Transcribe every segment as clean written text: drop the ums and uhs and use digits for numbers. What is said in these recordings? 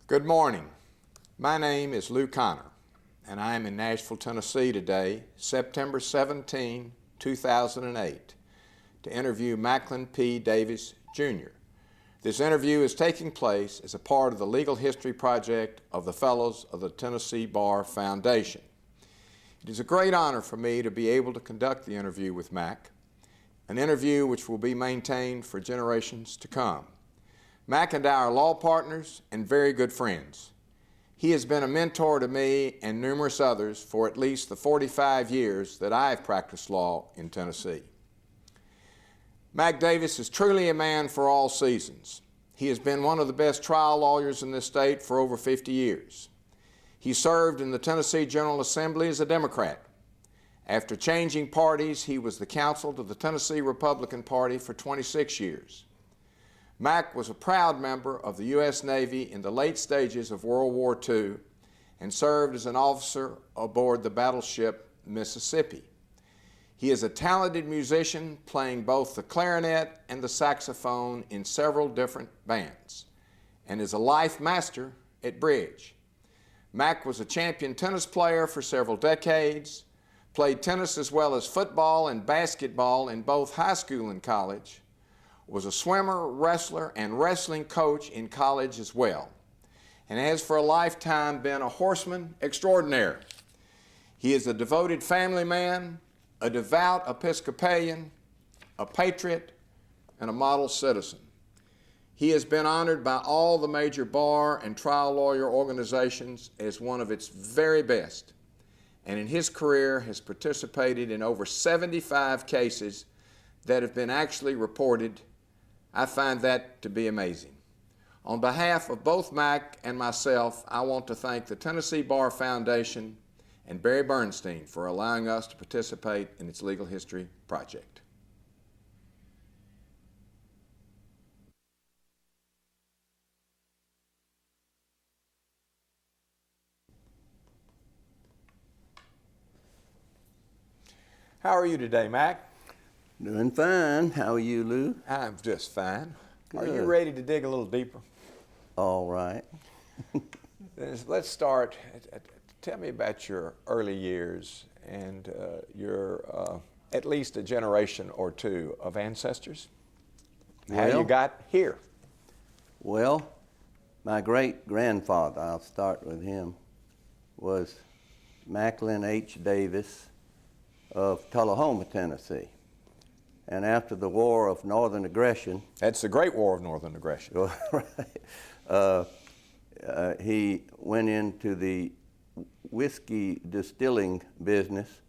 Good morning. My name is Lou Connor, and I am in Nashville, Tennessee today, September 17, 2008, to interview Maclin P. Davis, Jr. This interview is taking place as a part of the Legal History Project of the Fellows of the Tennessee Bar Foundation. It is a great honor for me to be able to conduct the interview with Mac, an interview which will be maintained for generations to come. Mac and I are law partners and very good friends. He has been a mentor to me and numerous others for at least the 45 years that I have practiced law in Tennessee. Mac Davis is truly a man for all seasons. He has been one of the best trial lawyers in this state for over 50 years. He served in the Tennessee General Assembly as a Democrat. After changing parties, he was the counsel to the Tennessee Republican Party for 26 years. Mac was a proud member of the U.S. Navy in the late stages of World War II and served as an officer aboard the battleship Mississippi. He is a talented musician, playing both the clarinet and the saxophone in several different bands, and is a life master at bridge. Mac was a champion tennis player for several decades, played tennis as well as football and basketball in both high school and college, was a swimmer, wrestler, and wrestling coach in college as well, and has for a lifetime been a horseman extraordinaire. He is a devoted family man, a devout Episcopalian, a patriot, and a model citizen. He has been honored by all the major bar and trial lawyer organizations as one of its very best, and in his career has participated in over 75 cases that have been actually reported. I find that to be amazing. On behalf of both Mac and myself, I want to thank the Tennessee Bar Foundation and Barry Bernstein for allowing us to participate in its legal history project. How are you today, Mac? Doing fine. How are you, Lou? I'm just fine. Are you Good. ready to dig a little deeper? All right. Let's start. Tell me about your early years and your at least a generation or two of ancestors. How you got here? Well, my great-grandfather, I'll start with him, was Maclin H. Davis of Tullahoma, Tennessee. And after the War of Northern Aggression... That's the Great War of Northern Aggression. Right. He went into the whiskey distilling business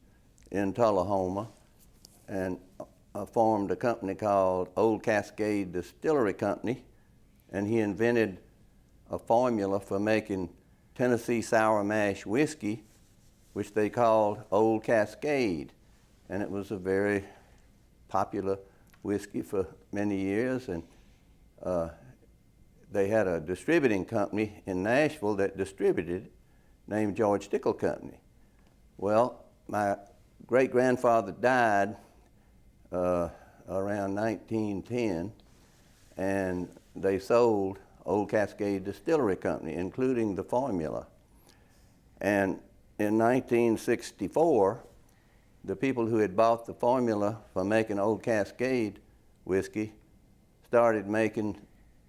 in Tullahoma and formed a company called Old Cascade Distillery Company, and he invented a formula for making Tennessee sour mash whiskey, which they called Old Cascade, and it was a very popular whiskey for many years, and they had a distributing company in Nashville that distributed, named George Dickel Company. Well, my great-grandfather died around 1910, and they sold Old Cascade Distillery Company, including the formula. And in 1964, the people who had bought the formula for making Old Cascade whiskey started making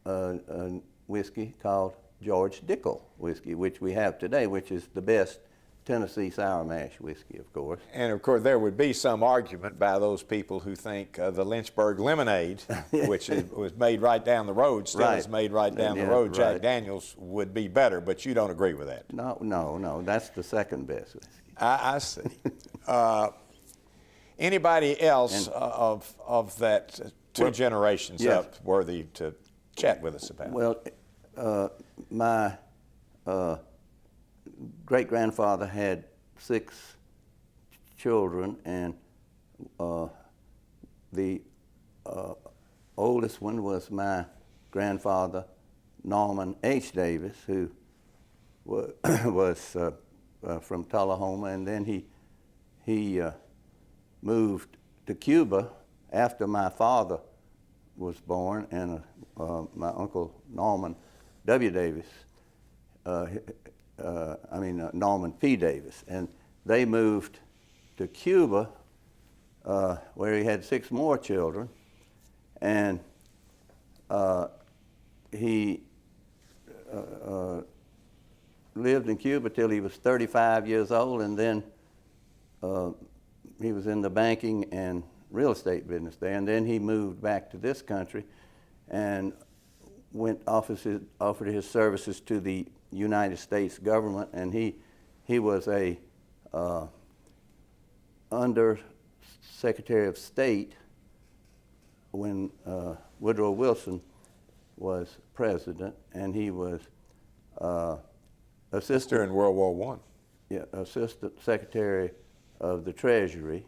a whiskey called George Dickel whiskey, which we have today, which is the best Tennessee sour mash whiskey, of course. And of course, there would be some argument by those people who think the Lynchburg lemonade, which was made right down the road, still is made right down the road, Jack Daniels would be better, but you don't agree with that. No, that's the second best whiskey. I see. Anybody else of that two generations up worthy to chat with us about? Well, my great-grandfather had 6 children, and the oldest one was my grandfather, Norman H. Davis, who was from Tullahoma, and then he moved to Cuba after my father was born, and my Uncle Norman W. Davis Norman P. Davis, and they moved to Cuba, where he had 6 more children, and he lived in Cuba till he was 35 years old, and then he was in the banking and real estate business there, and then he moved back to this country and offered his services to the United States government, and he was a under Secretary of State when Woodrow Wilson was president, and he was assistant in World War I. Yeah, Assistant Secretary of the Treasury,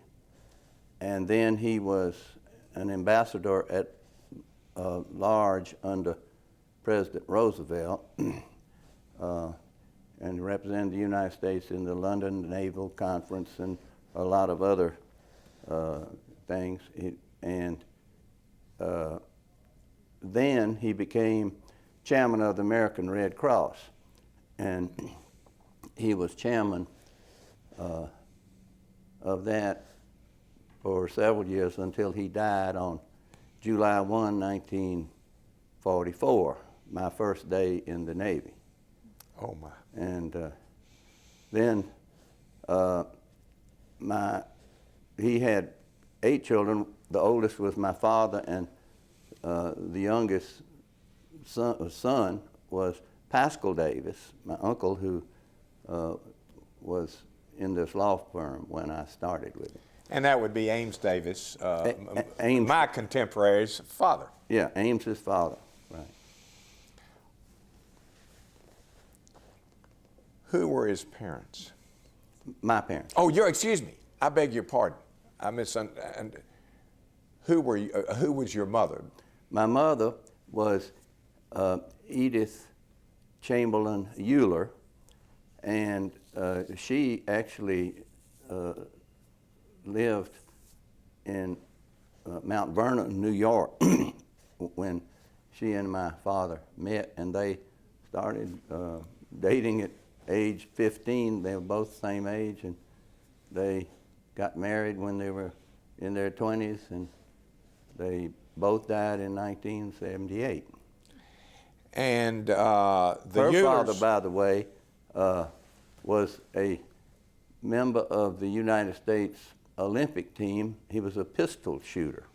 and then he was an ambassador at large under President Roosevelt, and represented the United States in the London Naval Conference and a lot of other things. Then he became chairman of the American Red Cross, and he was chairman of that for several years until he died on July 1, 1944, my first day in the Navy. Oh my. And then he had 8 children. The oldest was my father, and the youngest son was Pascal Davis, my uncle, who was in this law firm when I started with him. And that would be Ames Davis, Ames, my contemporary's father. Yeah, Ames's father, right. Who were his parents? My parents. Oh, excuse me. I beg your pardon. I misunderstood. Who was your mother? My mother was Edith Chamberlain Euler, and she actually lived in Mount Vernon, New York, when she and my father met, and they started dating at age 15. They were both the same age, and they got married when they were in their 20s, and they both died in 1978. And her father, by the way, was a member of the United States Olympic team. He was a pistol shooter.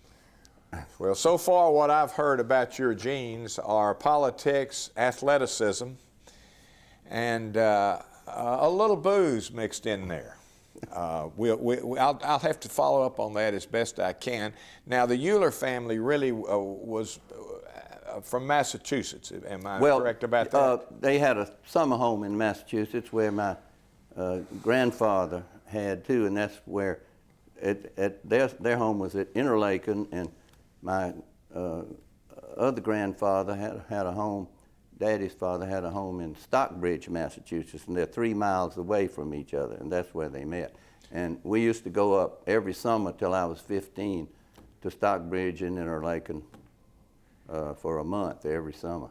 Well, so far what I've heard about your genes are politics, athleticism, and a little booze mixed in there. I'll have to follow up on that as best I can. Now, the Euler family really was from Massachusetts. Am I correct about that? They had a summer home in Massachusetts where my grandfather had too, and that's where their home was at Interlaken, and my other grandfather had a home. Daddy's father had a home in Stockbridge, Massachusetts, and they're 3 miles away from each other, and that's where they met. And we used to go up every summer till I was 15 to Stockbridge and Interlaken for a month every summer.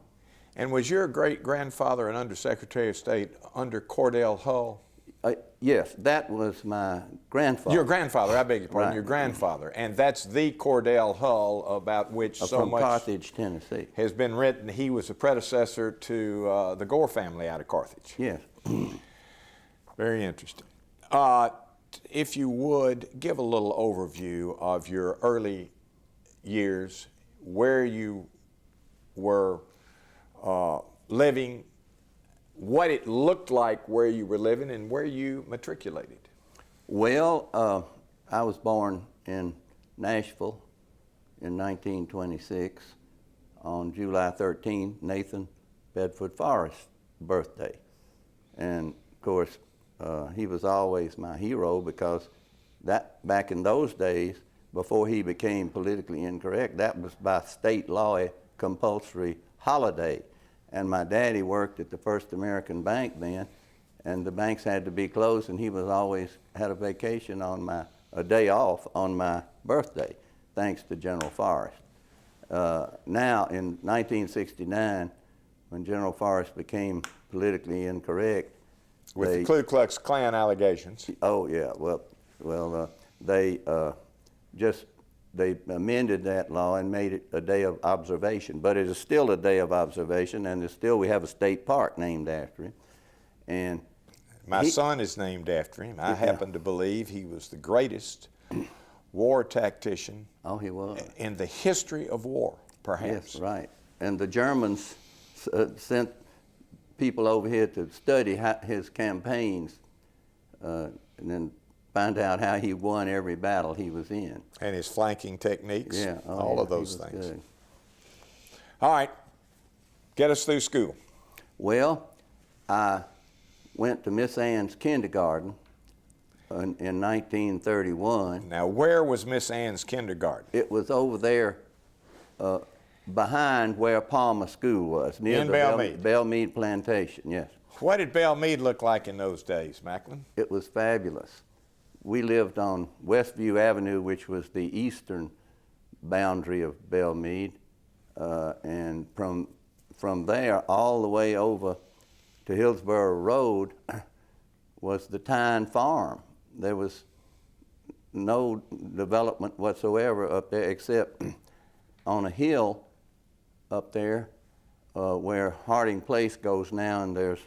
And was your great-grandfather an Undersecretary of State under Cordell Hull? Yes, that was my grandfather. Your grandfather, I beg your pardon, Right. your grandfather. And that's the Cordell Hull about which so from much Carthage, Tennessee. has been written. He was a predecessor to the Gore family out of Carthage. Yes. Very interesting. If you would, give a little overview of your early years, where you were living, what it looked like where you were living, and where you matriculated. Well, I was born in Nashville in 1926 on July 13, Nathan Bedford Forrest's birthday. And of course, he was always my hero because that back in those days, before he became politically incorrect, that was by state law a compulsory holiday. And my daddy worked at the First American Bank then, and the banks had to be closed, and he was always had a vacation on a day off on my birthday, thanks to General Forrest. Now, in 1969, when General Forrest became politically incorrect. With the Ku Klux Klan allegations. Oh yeah, they amended that law and made it a day of observation. But it is still a day of observation, and we have a state park named after him. And my son is named after him. I happen to believe he was the greatest war tactician. Oh, he was. In the history of war, perhaps. Yes, right. And the Germans sent people over here to study his campaigns and then find out how he won every battle he was in. And his flanking techniques. Yeah. All of those things. Good. All right. Get us through school. Well, I went to Miss Ann's kindergarten in 1931. Now, where was Miss Ann's kindergarten? It was over there behind where Palmer School was, near in the Belle Meade. Belle Meade plantation, yes. What did Belle Meade look like in those days, Maclin? It was fabulous. We lived on Westview Avenue, which was the eastern boundary of Belle Meade, and from there all the way over to Hillsborough Road was the Tyne Farm. There was no development whatsoever up there except on a hill up there where Harding Place goes now, and there's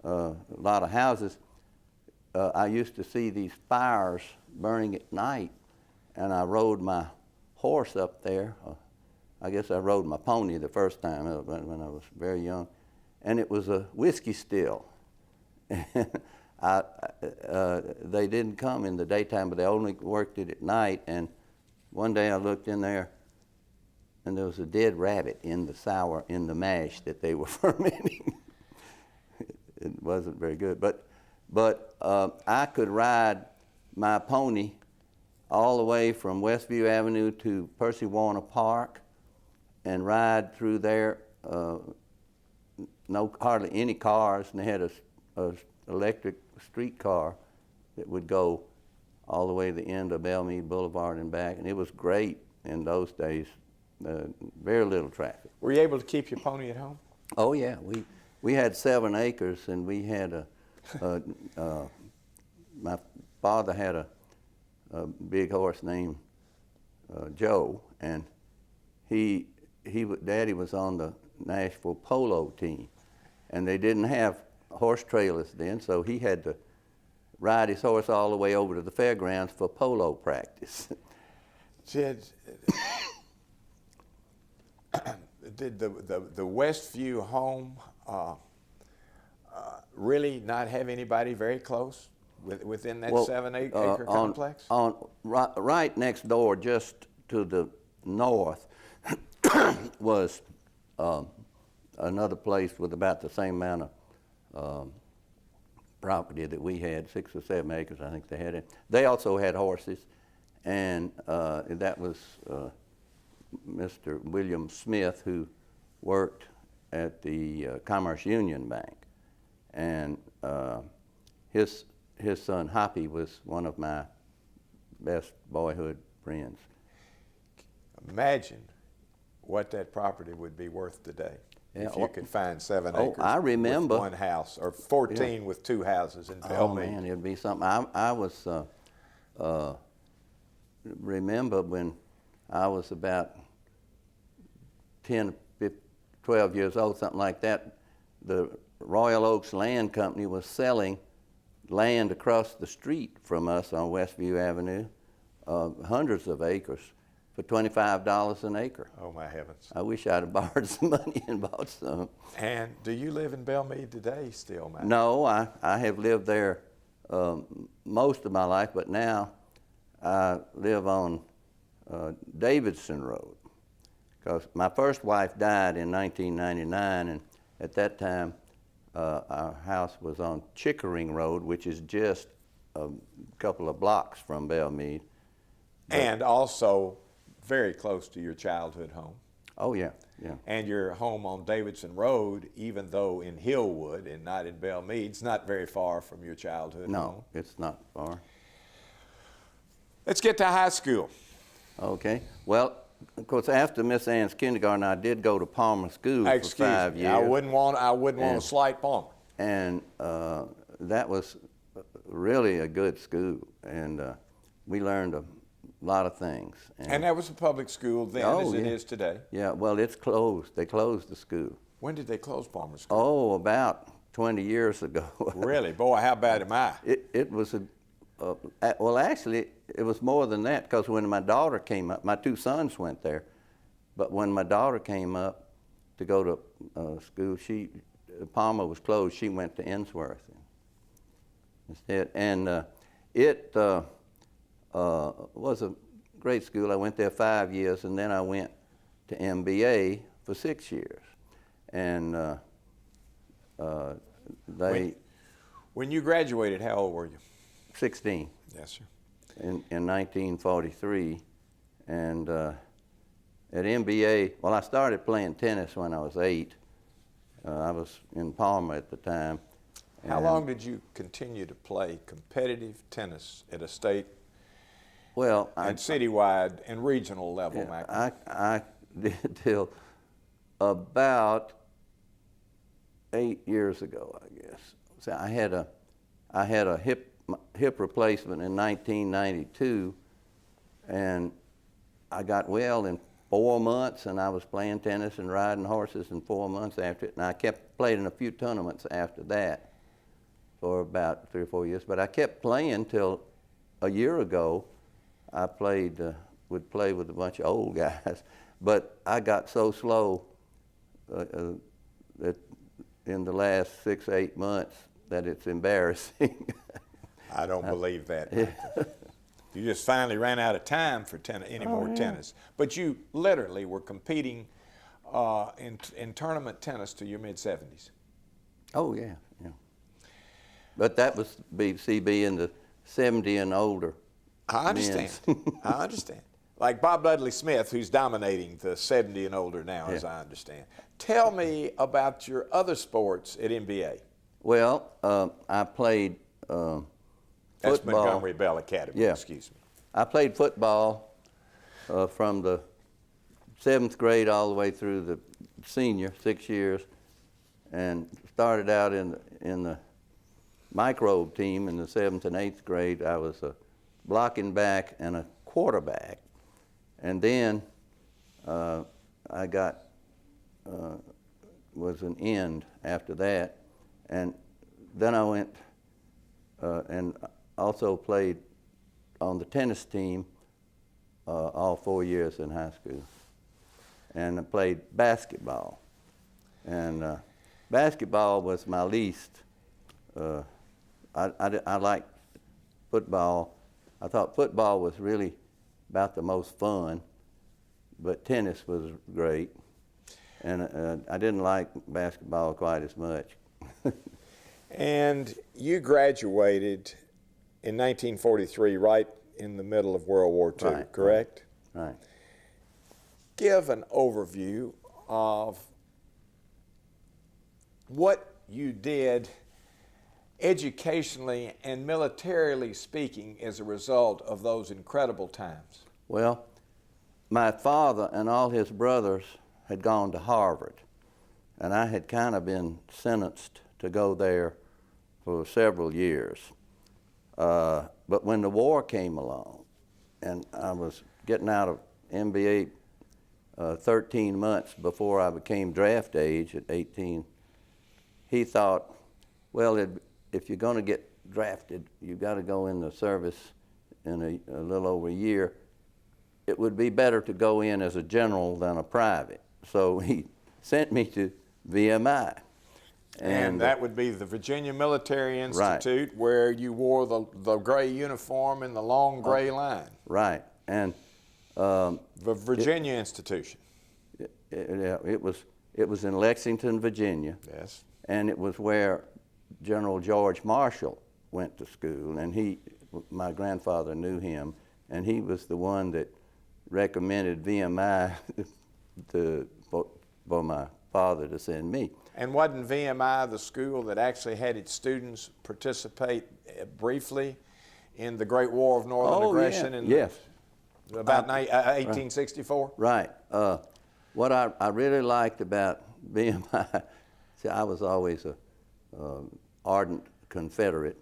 a lot of houses. I used to see these fires burning at night, and I rode my horse up there. I guess I rode my pony the first time when I was very young, and it was a whiskey still. They didn't come in the daytime, but they only worked it at night. And one day I looked in there, and there was a dead rabbit in the mash that they were fermenting. It wasn't very good, but I could ride my pony all the way from Westview Avenue to Percy Warner Park and ride through there. Hardly any cars, and they had a electric streetcar that would go all the way to the end of Belle Meade Boulevard and back, and it was great in those days. Very little traffic. Were you able to keep your pony at home? Oh yeah, we had 7 acres, and we had my father had a big horse named Joe, and Daddy was on the Nashville polo team, and they didn't have horse trailers then, so he had to ride his horse all the way over to the fairgrounds for polo practice. Did the Westview home really not have anybody very close within that 7-acre complex? Right next door, just to the north, was another place with about the same amount of property that we had, 6 or 7 acres, I think they had it. They also had horses, and that was Mr. William Smith, who worked at the Commerce Union Bank, and his son Hoppy was one of my best boyhood friends. Imagine what that property would be worth today if you could find 7 acres I remember, with 1 house, or 14 with 2 houses in Belle Meade. Oh man, it'd be something. I was remember when I was about 10, 12 years old, something like that, the Royal Oaks Land Company was selling land across the street from us on Westview Avenue, hundreds of acres, for $25 an acre. Oh my heavens. I wish I'd have borrowed some money and bought some. And do you live in Belle Meade today still, Matt? No, I have lived there most of my life, but now I live on Davidson Road, because my first wife died in 1999, and at that time our house was on Chickering Road, which is just a couple of blocks from Belle Meade. And also very close to your childhood home. Oh yeah, yeah. And your home on Davidson Road, even though in Hillwood and not in Belle Meade, it's not very far from your childhood home. No, it's not far. Let's get to high school. Okay. Well, of course, after Miss Ann's kindergarten, I did go to Palmer School for 5 years. I wouldn't want to slight Palmer. And that was really a good school, and we learned a lot of things. And that was a public school then, as it is today. Yeah, well, it's closed. They closed the school. When did they close Palmer School? Oh, about 20 years ago. Really? Boy, how bad am I? It was well, actually, it was more than that, because when my daughter came up, my 2 sons went there, but when my daughter came up to go to school, Palmer was closed. She went to Ensworth instead, and it was a great school. I went there 5 years, and then I went to MBA for 6 years, and When you graduated, how old were you? 16. Yes, sir. In 1943, and at MBA, well, I started playing tennis when I was 8. I was in Palmer at the time. How long did you continue to play competitive tennis at a state, and citywide and regional level, Maclin? I did till about 8 years ago, I guess. So I had a hip replacement in 1992, and I got well in 4 months, and I was playing tennis and riding horses in 4 months after it, and I played in a few tournaments after that for about 3 or 4 years, but I kept playing till a year ago. I would play with a bunch of old guys, but I got so slow that in the last 6, 8 months that it's embarrassing. I don't believe that. You just finally ran out of time for any more tennis. But you literally were competing in tournament tennis to your mid-70s. Oh, yeah, yeah. But that was CB in the 70 and older. I understand. I understand. Like Bob Dudley Smith, who's dominating the 70 and older now, as I understand. Tell me about your other sports at NBA. Well, I played football. That's Montgomery Bell Academy, excuse me. I played football from the 7th grade all the way through the senior, 6 years, and started out in the microbe team in the 7th and 8th grade. I was a blocking back and a quarterback. And then I was an end after that. And then I went and also played on the tennis team all 4 years in high school. And I played basketball. And basketball was my least. I liked football. I thought football was really about the most fun, but tennis was great. And I didn't like basketball quite as much. And you graduated in 1943, right in the middle of World War II, correct? Right. Give an overview of what you did educationally and militarily speaking as a result of those incredible times. Well, my father and all his brothers had gone to Harvard, and I had kind of been sentenced to go there for several years. But when the war came along, and I was getting out of MBA 13 months before I became draft age at 18, he thought, well, if you're going to get drafted, you've got to go in the service in a little over a year. It would be better to go in as a general than a private. So he sent me to VMI. And that would be the Virginia Military Institute, where you wore the gray uniform and the long gray line. Right. And the Virginia institution. It was in Lexington, Virginia. Yes. And it was where General George Marshall went to school, and my grandfather knew him, and he was the one that recommended VMI for my father to send me. And wasn't VMI the school that actually had its students participate briefly in the Great War of Northern Aggression? Yes. About 1864? Right. What I really liked about BMI, see, I was always a ardent Confederate,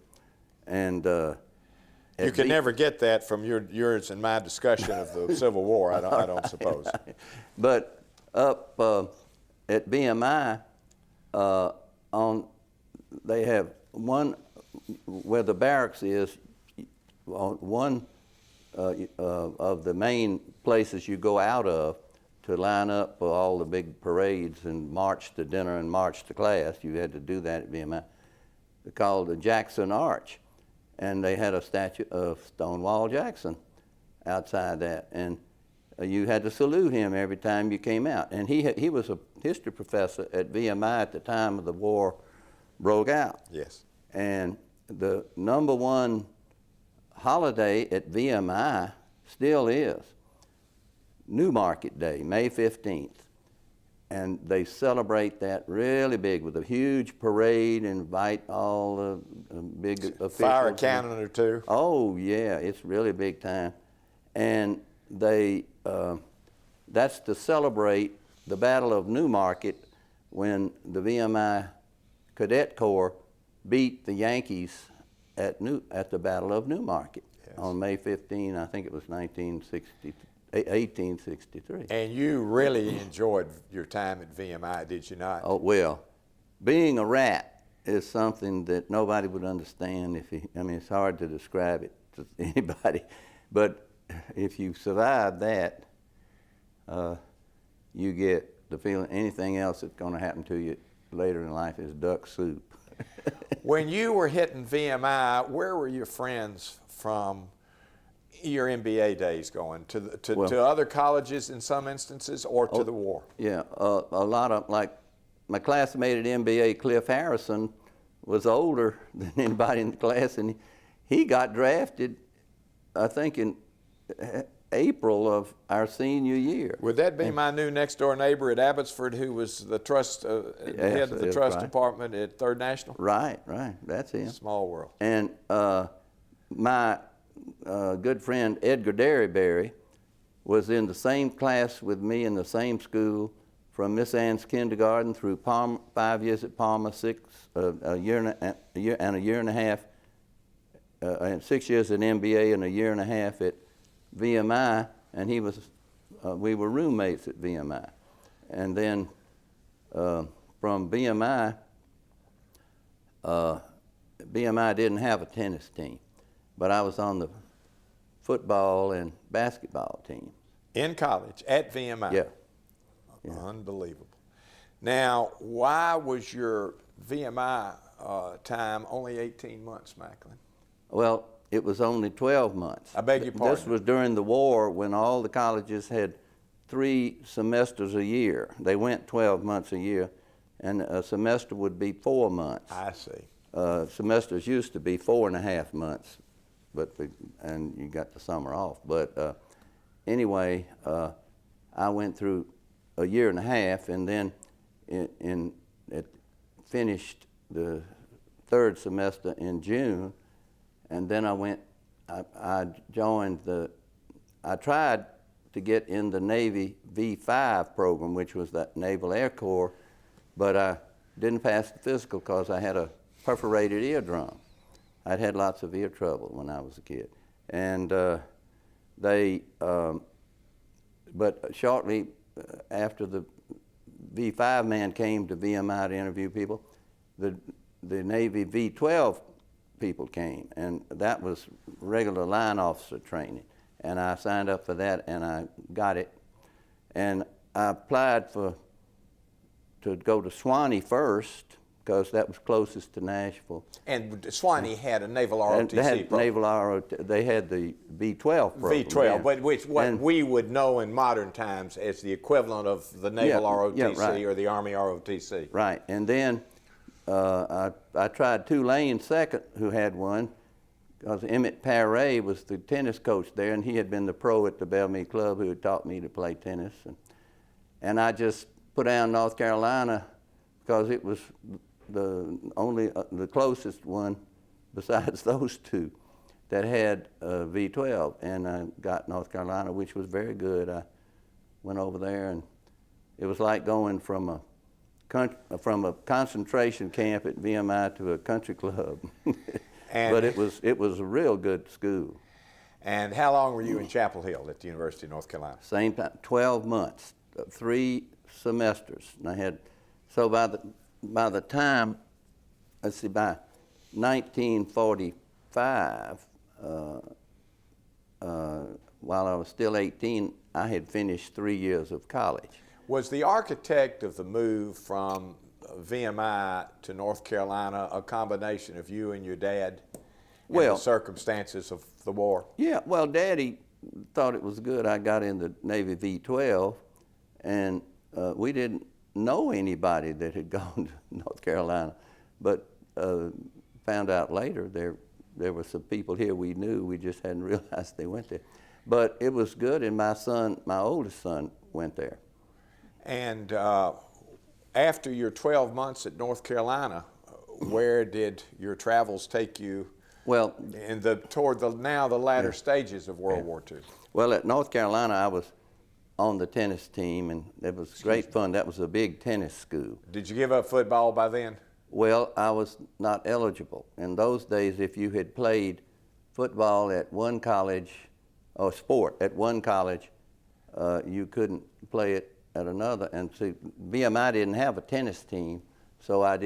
and you can never get that from yours and my discussion of the Civil War, I don't suppose. Right. But up at BMI, they have one, where the barracks is, one of the main places you go out of to line up for all the big parades and march to dinner and march to class. You had to do that at BMI. They're called the Jackson Arch. And they had a statue of Stonewall Jackson outside that. And you had to salute him every time you came out. And he was a history professor at VMI at the time of the war broke out. Yes. And the #1 holiday at VMI still is New Market Day, May 15th. And they celebrate that really big with a huge parade, invite all the big officials. Fire a cannon or two. Oh, yeah, it's really big time. And they, that's to celebrate the Battle of New Market when the VMI Cadet Corps beat the Yankees at the Battle of New Market. Yes. On May 15, I think it was 1863. And you really enjoyed your time at VMI, did you not? Oh, well, being a rat is something that nobody would understand I mean, it's hard to describe it to anybody. But if you survive that, you get the feeling anything else that's going to happen to you later in life is duck soup. When you were hitting VMI, where were your friends from your MBA days going? To other colleges in some instances, or to the war? Yeah, a lot of, like my classmate at MBA, Cliff Harrison, was older than anybody in the class, and he got drafted, I think, in April of our senior year. Would that be my new next door neighbor at Abbotsford, who was the trust head of the trust department at Third National? Right, that's him. Small world. And my good friend Edgar Derryberry was in the same class with me in the same school from Miss Ann's kindergarten through Palmer, 5 years at Palmer, a year and a half, and 6 years at MBA and a year and a half at VMI, and he was, we were roommates at VMI. And then from VMI, VMI didn't have a tennis team, but I was on the football and basketball teams. In college, at VMI? Yeah. Unbelievable. Now, why was your VMI time only 18 months, Maclin? Well, it was only 12 months. I beg your pardon? This was during the war when all the colleges had 3 semesters a year. They went 12 months a year, and a semester would be 4 months. I see. Semesters used to be 4.5 months, and you got the summer off. But anyway, I went through a year and a half, and then finished the 3rd semester in June, and then I joined I tried to get in the Navy V5 program, which was the Naval Air Corps, but I didn't pass the physical because I had a perforated eardrum. I'd had lots of ear trouble when I was a kid. And but shortly after the V5 man came to VMI to interview people, the Navy V12 people came, and that was regular line officer training. And I signed up for that, and I got it. And I applied to go to Swanee first, because that was closest to Nashville. And Swanee had a naval ROTC they had program. They had the V12 program. V12, but what we would know in modern times as the equivalent of the naval ROTC right. or the Army ROTC. Right, and then I tried Tulane second, who had one, because Emmett Paré was the tennis coach there, and he had been the pro at the Belle Meade Club who had taught me to play tennis. And I just put down North Carolina because it was the closest one besides those 2. that had V12, and I got North Carolina, which was very good. I went over there, and it was like going from a concentration camp at VMI to a country club. But it was a real good school. And how long were you in Chapel Hill at the University of North Carolina? Same time, 12 months, 3 semesters. And I had, so by the time, let's see, by 1945, while I was still 18, I had finished 3 years of college. Was the architect of the move from VMI to North Carolina a combination of you and your dad and the circumstances of the war? Yeah, well, Daddy thought it was good. I got in the Navy V12, and we didn't know anybody that had gone to North Carolina, but found out later there were some people here we knew. We just hadn't realized they went there. But it was good, and my oldest son, went there. And after your 12 months at North Carolina, where did your travels take you? Well, toward the latter stages of World War II. Well, at North Carolina, I was on the tennis team, and it was great fun. That was a big tennis school. Did you give up football by then? Well, I was not eligible. In those days, if you had played football at one college, or sport at one college, you couldn't play it at another. And see, VMI didn't have a tennis team, so I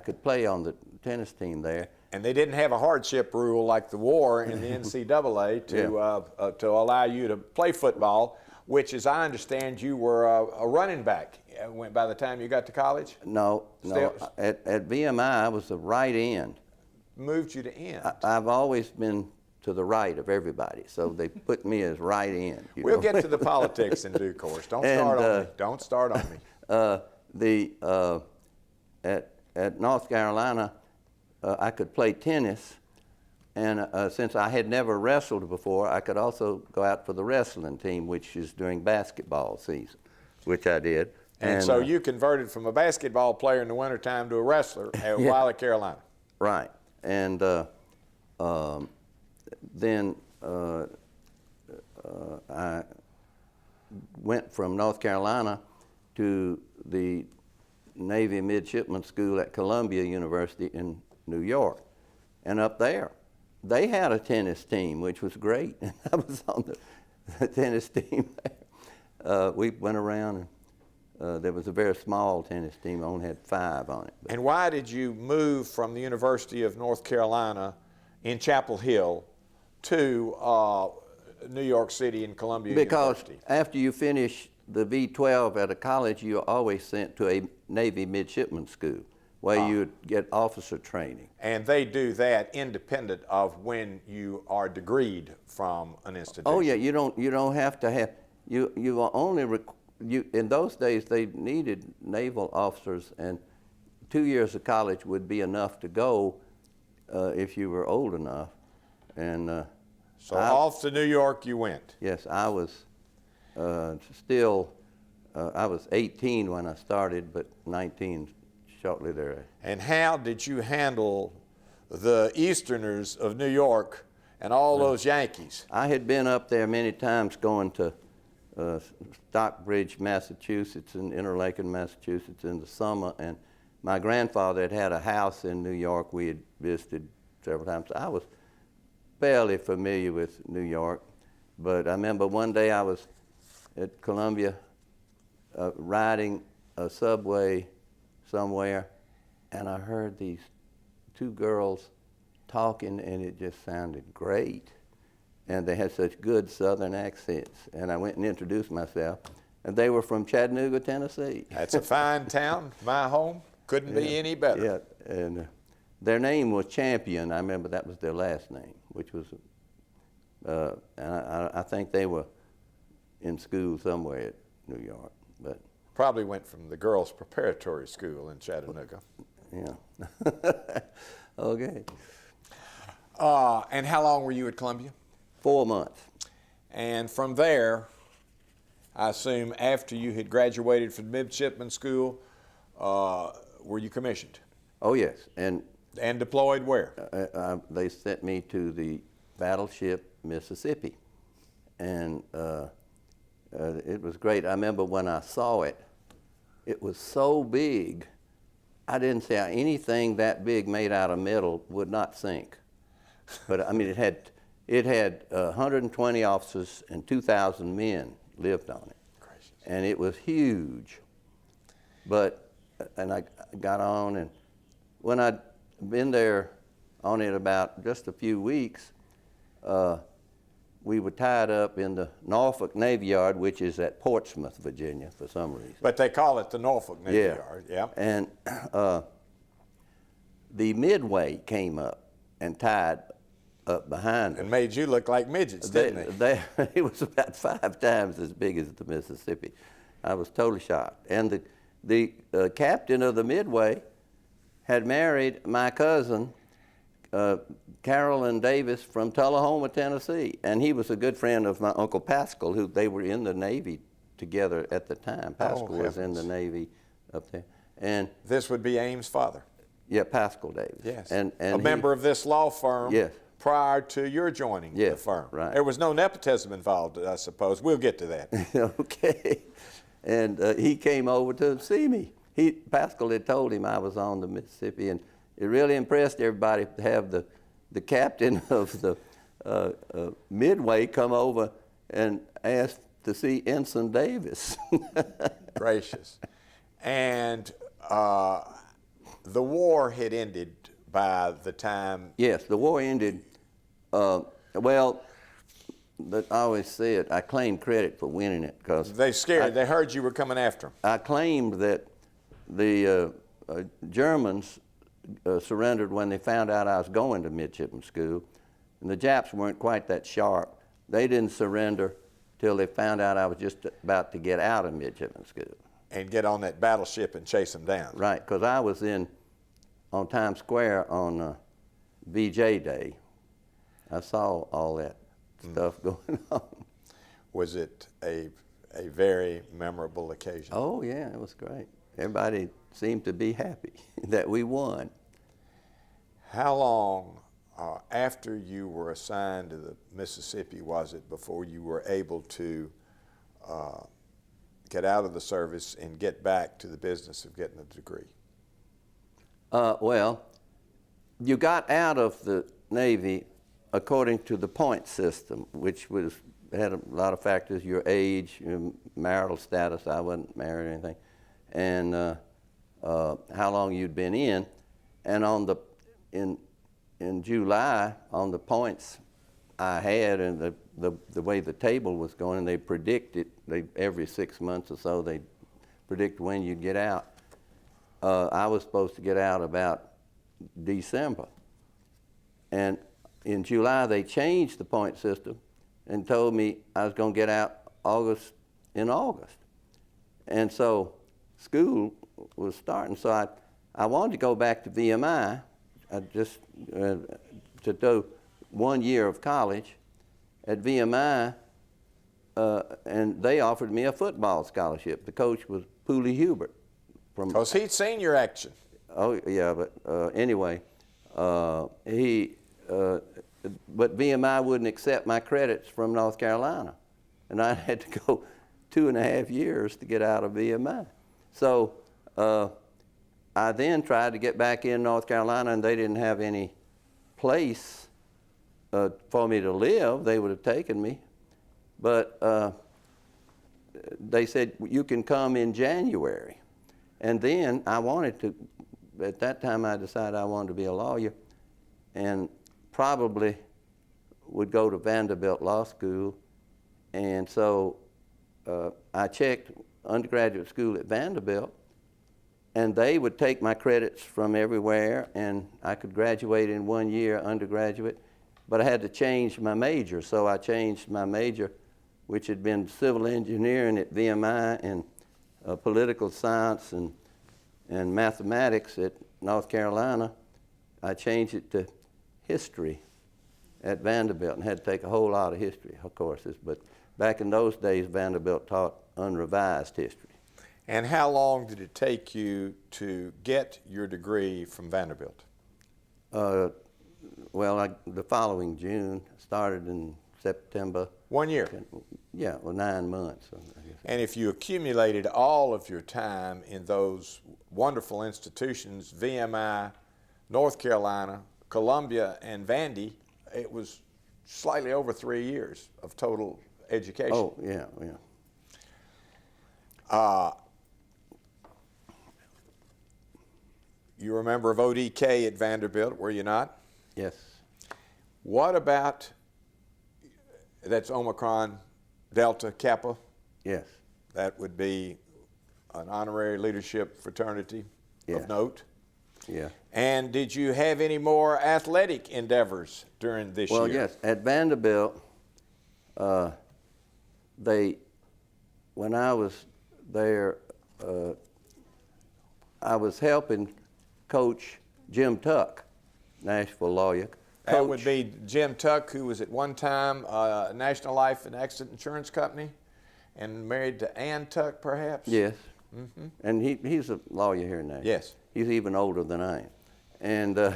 could play on the tennis team there. And they didn't have a hardship rule like the war in the NCAA to allow you to play football, which, as I understand, you were a running back by the time you got to college? No. At VMI, I was a right end. Moved you to end? I've always been to the right of everybody, so they put me as right end. We'll get to the politics in due course. Don't start on me. Don't start on me. At North Carolina, I could play tennis, and since I had never wrestled before, I could also go out for the wrestling team, which is during basketball season, which I did. And so you converted from a basketball player in the wintertime to a wrestler while at Carolina. Right. And then I went from North Carolina to the Navy Midshipman School at Columbia University in New York. And up there, they had a tennis team, which was great. And I was on the tennis team there. We went around, and there was a very small tennis team. I only had 5 on it. And why did you move from the University of North Carolina in Chapel Hill to New York City and Columbia University? Because after you finish the V12 at a college, you're always sent to a Navy midshipman school where you get officer training. And they do that independent of when you are degreed from an institution. Oh yeah, you don't have to have, you are only, in those days they needed naval officers, and 2 years of college would be enough to go if you were old enough. And so off to New York you went. Yes, I was I was 18 when I started, but 19 shortly there. And how did you handle the Easterners of New York and all those Yankees? I had been up there many times going to Stockbridge, Massachusetts, and Interlaken, Massachusetts in the summer, and my grandfather had a house in New York we had visited several times. I was fairly familiar with New York, but I remember one day I was at Columbia riding a subway somewhere, and I heard these 2 girls talking, and it just sounded great. And they had such good Southern accents. And I went and introduced myself, and they were from Chattanooga, Tennessee. That's a fine town, my home. Couldn't be any better. Yeah, and their name was Champion. I remember that was their last name, which was, and I think they were in school somewhere at New York, but probably went from the girls' preparatory school in Chattanooga. Yeah. Okay. And how long were you at Columbia? 4 months. And from there, I assume after you had graduated from midshipman school, were you commissioned? Oh yes, and And deployed where? They sent me to the battleship Mississippi, and it was great. I remember when I saw it, it was so big, I didn't see how anything that big made out of metal would not sink. But I mean, it had 120 officers and 2,000 men lived on it. Gracious. And it was huge. But, and I got on, and when I'd been there on it about just a few weeks, we were tied up in the Norfolk Navy Yard, which is at Portsmouth, Virginia, for some reason. But they call it the Norfolk Navy Yard, yeah. And the Midway came up and tied up behind us. And made you look like midgets, didn't they? It was about 5 times as big as the Mississippi. I was totally shocked. And the captain of the Midway had married my cousin, Carolyn Davis, from Tullahoma, Tennessee. And he was a good friend of my Uncle Pascal, who they were in the Navy together at the time. Pascal was in the Navy up there. And this would be Ames' father? Yeah, Pascal Davis. Yes. And a member of this law firm? Yes. Prior to your joining the firm. Right. There was no nepotism involved, I suppose. We'll get to that. Okay. And he came over to see me. Pascal had told him I was on the Mississippi, and it really impressed everybody to have the captain of the Midway come over and ask to see Ensign Davis. Gracious. And the war had ended by the time... Yes, the war ended. Well, I always said I claimed credit for winning it because... They scared. They heard you were coming after them. I claimed that the Germans surrendered when they found out I was going to midshipman school, and the Japs weren't quite that sharp. They didn't surrender till they found out I was just about to get out of midshipman school. And get on that battleship and chase them down. Right, because I was on Times Square on VJ Day. I saw all that stuff going on. Was it a very memorable occasion? Oh yeah, it was great. Everybody seemed to be happy that we won. How long after you were assigned to the Mississippi was it before you were able to get out of the service and get back to the business of getting a degree? Well, you got out of the Navy according to the point system, which had a lot of factors: your age, your marital status. I wasn't married or anything, and how long you'd been in. And in July, on the points I had, and the way the table was going, and they predicted every 6 months or so they predict when you'd get out. I was supposed to get out about December. And in July, they changed the point system and told me I was going to get out in August. And so school was starting. So I wanted to go back to VMI to do 1 year of college at VMI, and they offered me a football scholarship. The coach was Pooley Hubert. Because he'd seen your action. Oh, yeah, but anyway, but VMI wouldn't accept my credits from North Carolina, and I had to go 2.5 years to get out of VMI. So I then tried to get back in North Carolina, and they didn't have any place for me to live. They would have taken me, but they said, you can come in January. And then I wanted to, at that time I decided I wanted to be a lawyer and probably would go to Vanderbilt Law School. And so I checked undergraduate school at Vanderbilt, and they would take my credits from everywhere, and I could graduate in 1 year undergraduate, but I had to change my major. So I changed my major, which had been civil engineering at VMI, and political science and mathematics at North Carolina. I changed it to history at Vanderbilt and had to take a whole lot of history courses. But back in those days, Vanderbilt taught unrevised history. And how long did it take you to get your degree from Vanderbilt? Well, the following June, started in September. 1 year. Yeah, well, 9 months. I guess. And if you accumulated all of your time in those wonderful institutions, VMI, North Carolina, Columbia, and Vandy, it was slightly over 3 years of total education. Oh, yeah, yeah. You were a member of ODK at Vanderbilt, were you not? Yes. What about, that's Omicron, Delta, Kappa? Yes. That would be an honorary leadership fraternity Yeah. of note. Yeah. And did you have any more athletic endeavors during this year? Well, yes. At Vanderbilt, when I was there, I was helping Coach Jim Tuck, Nashville lawyer. That would be Jim Tuck, who was at one time National Life and Accident Insurance Company and married to Ann Tuck, perhaps? Yes. Mm-hmm. And he's a lawyer here in Nashville. Yes. He's even older than I am. And I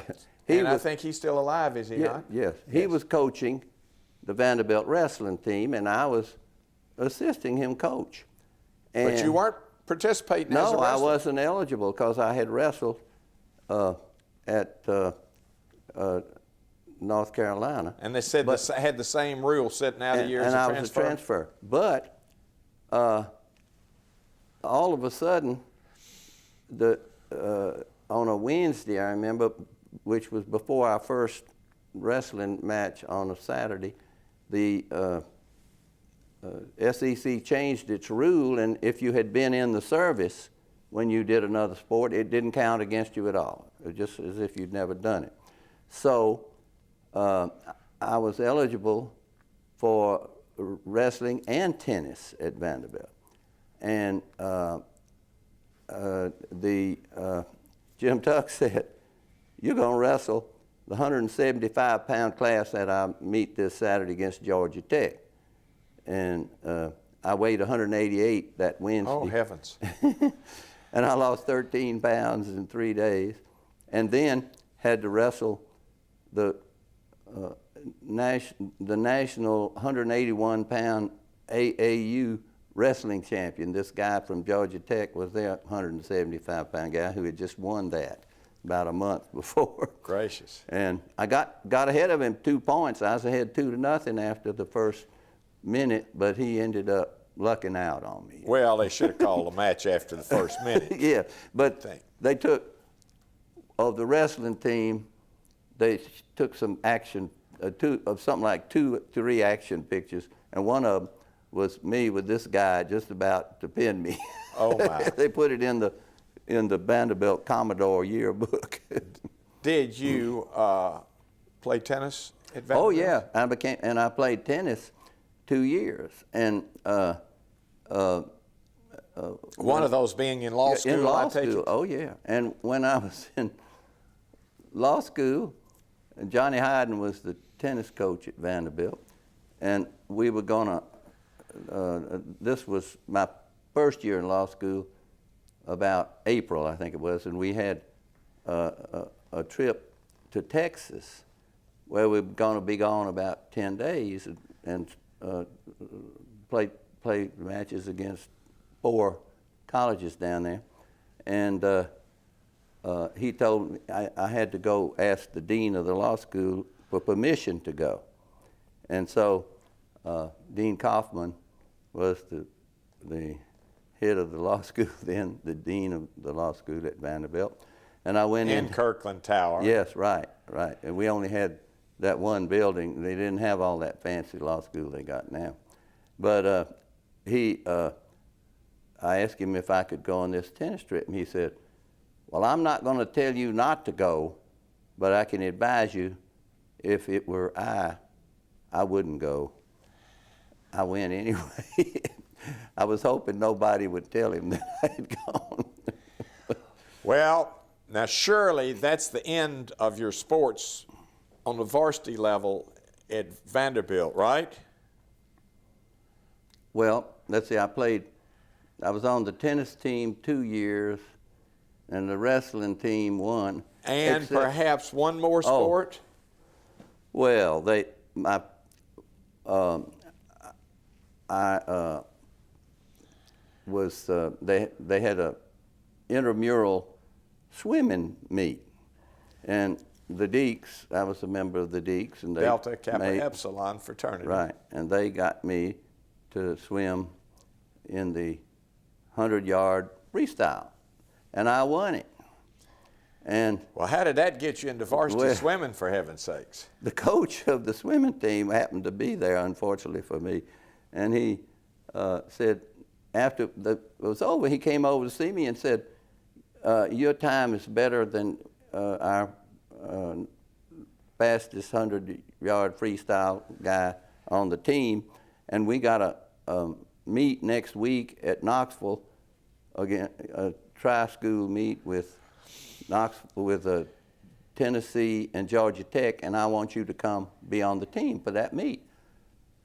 think he's still alive, is he not? Yes. He was coaching the Vanderbilt wrestling team, and I was assisting him coach. And But you weren't participating as a no, wrestler? I wasn't eligible because I had wrestled at North Carolina. And they said had the same rule setting out of years of transfer? And I was a transfer. But all of a sudden, on a Wednesday, I remember, which was before our first wrestling match on a Saturday, the SEC changed its rule, and if you had been in the service when you did another sport, it didn't count against you at all. It was just as if you'd never done it. So I was eligible for wrestling and tennis at Vanderbilt. And Jim Tuck said, "You're going to wrestle the 175-pound class that I meet this Saturday against Georgia Tech." And I weighed 188 that Wednesday. Oh, heavens. And I lost 13 pounds in 3 days. And then had to wrestle the national 181-pound AAU wrestling champion. This guy from Georgia Tech was their 175-pound guy who had just won that about a month before. Gracious. And I got ahead of him 2 points. I was ahead 2-0 after the first minute, but he ended up lucking out on me. Well, they should have called a match after the first minute. Yeah, but they took, of the wrestling team, they took some action, something like 2 or 3 action pictures, and one of them was me with this guy just about to pin me. Oh, my. They put it in the Vanderbilt Commodore yearbook. Did you play tennis at Vanderbilt? Oh, yeah, I played tennis 2 years, and one of those being in law school, in law I take school. it? Oh, yeah. And when I was in law school, Johnny Hyden was the tennis coach at Vanderbilt, and we were going to, this was my first year in law school, about April, I think it was, and we had a trip to Texas where we were going to be gone about 10 days and play matches against 4 colleges down there. And he told me I had to go ask the dean of the law school for permission to go. And so Dean Kaufman was the head of the law school then, the dean of the law school at Vanderbilt. And I went in Kirkland Tower. Yes, right. And we only had that one building. They didn't have all that fancy law school they got now. But I asked him if I could go on this tennis trip, and he said, "Well, I'm not going to tell you not to go, but I can advise you if it were I wouldn't go." I went anyway. I was hoping nobody would tell him that I had gone. Well, now surely that's the end of your sports on the varsity level at Vanderbilt, right? Well, let's see, I was on the tennis team 2 years, and the wrestling team won. And perhaps one more sport? Well, they had a intramural swimming meet, and the Deeks, I was a member of the Deeks, and they Delta Kappa Epsilon fraternity. Right, and they got me to swim in the 100-yard freestyle, and I won it. And well, how did that get you into varsity swimming, for heaven's sakes? The coach of the swimming team happened to be there, unfortunately for me, and he said, after it was over, he came over to see me and said, your time is better than our fastest 100-yard freestyle guy on the team, and we got a meet next week at Knoxville, again, a tri-school meet with Knoxville, with Tennessee and Georgia Tech, and I want you to come be on the team for that meet.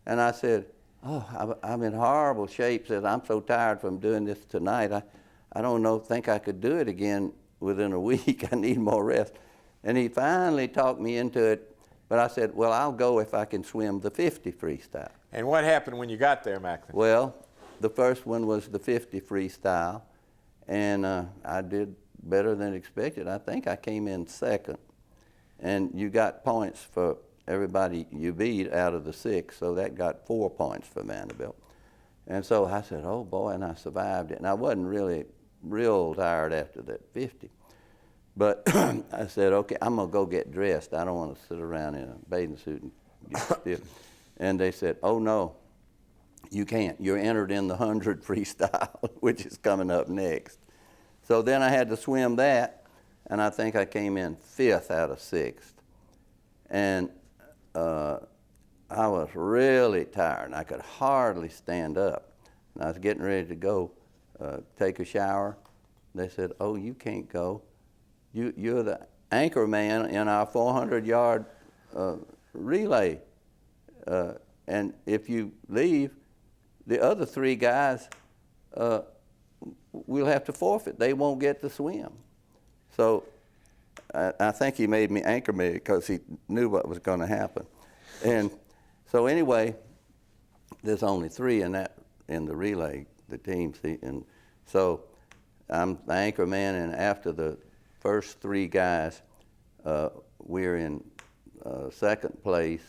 And I said, oh, I'm in horrible shape. Said, I'm so tired from doing this tonight. I don't think I could do it again within a week. I need more rest. And he finally talked me into it, but I said, well, I'll go if I can swim the 50 freestyle. And what happened when you got there, Maclin? Well, the first one was the 50 freestyle, and I did better than expected. I think I came in second. And you got points for everybody you beat out of the 6, so that got 4 points for Vanderbilt. And so I said, oh boy, and I survived it. And I wasn't really real tired after that 50. But I said, okay, I'm gonna go get dressed. I don't want to sit around in a bathing suit and get stiff. And they said, oh no, you can't. You're entered in the 100 freestyle, which is coming up next. So then I had to swim that, and I think I came in 5th out of 6th. And I was really tired, and I could hardly stand up. And I was getting ready to go take a shower. They said, oh, you can't go. You're the anchor man in our 400-yard relay. And if you leave, the other 3 guys we'll have to forfeit. They won't get to swim. So I think he made me anchor man because he knew what was going to happen. And so anyway, there's only 3 in the relay, the team. And so I'm the anchor man, and after the first 3 guys, we're in second place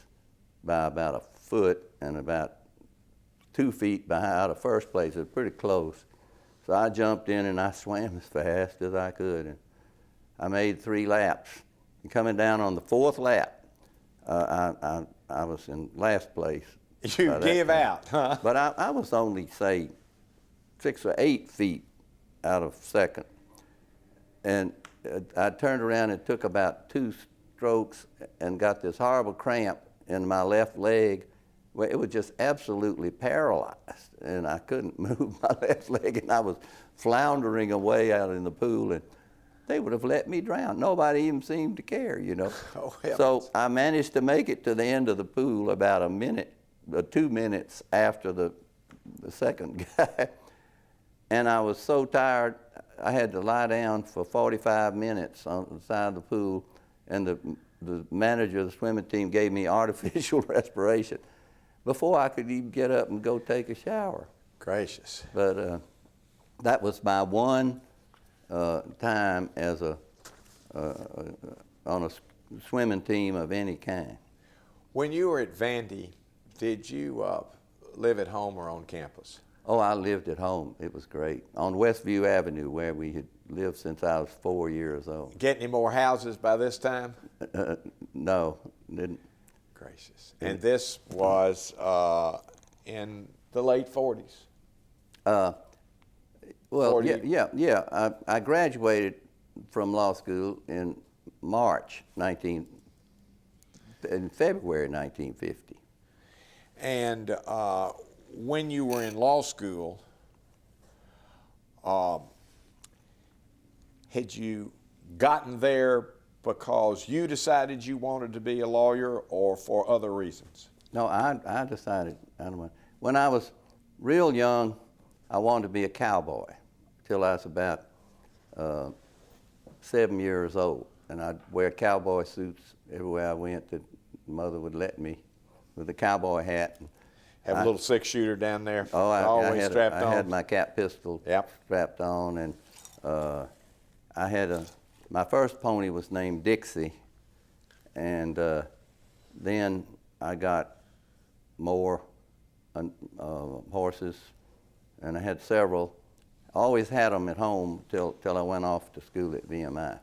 by about a foot and about 2 feet out of first place. It was pretty close. So I jumped in and I swam as fast as I could, and I made 3 laps. And coming down on the 4th lap, I was in last place. You gave out, huh? But I was only, say, 6 or 8 feet out of second. And I turned around and took about 2 strokes and got this horrible cramp in my left leg. Well, it was just absolutely paralyzed, and I couldn't move my left leg, and I was floundering away out in the pool, and they would have let me drown. Nobody even seemed to care, you know. Oh, so I managed to make it to the end of the pool about 2 minutes after the second guy, and I was so tired, I had to lie down for 45 minutes on the side of the pool, and the manager of the swimming team gave me artificial respiration before I could even get up and go take a shower. Gracious. But that was my one time as on a swimming team of any kind. When you were at Vandy, did you live at home or on campus? Oh, I lived at home. It was great. On Westview Avenue, where we had lived since I was 4 years old. Get any more houses by this time? No, didn't. Gracious. And this was in the late 40s? Well, 40. yeah. I graduated from law school in February 1950. And when you were in law school, had you gotten there because you decided you wanted to be a lawyer or for other reasons? No, I decided, when I was real young, I wanted to be a cowboy till I was about 7 years old, and I'd wear cowboy suits everywhere I went that mother would let me, with a cowboy hat. Have a little 6-shooter down there. Oh, always strapped on. I had my cap pistol Yep. strapped on, and I had my first pony was named Dixie, and then I got more horses, and I had several. I always had them at home till I went off to school at VMI.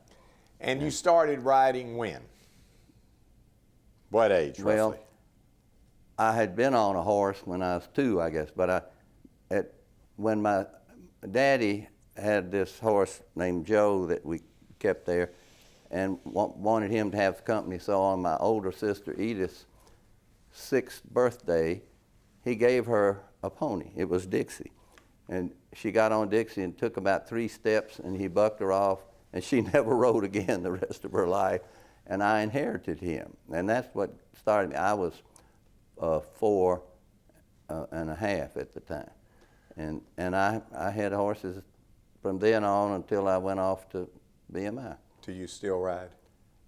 And you started riding when? What age, roughly? Well, I had been on a horse when I was 2, I guess, but when my daddy had this horse named Joe that we kept there, and wanted him to have company, so on my older sister Edith's 6th birthday, he gave her a pony. It was Dixie. And she got on Dixie and took about 3 steps, and he bucked her off, and she never rode again the rest of her life. And I inherited him. And that's what started me. I was 4 and a half at the time. And I had horses from then on until I went off to BMI. Do you still ride?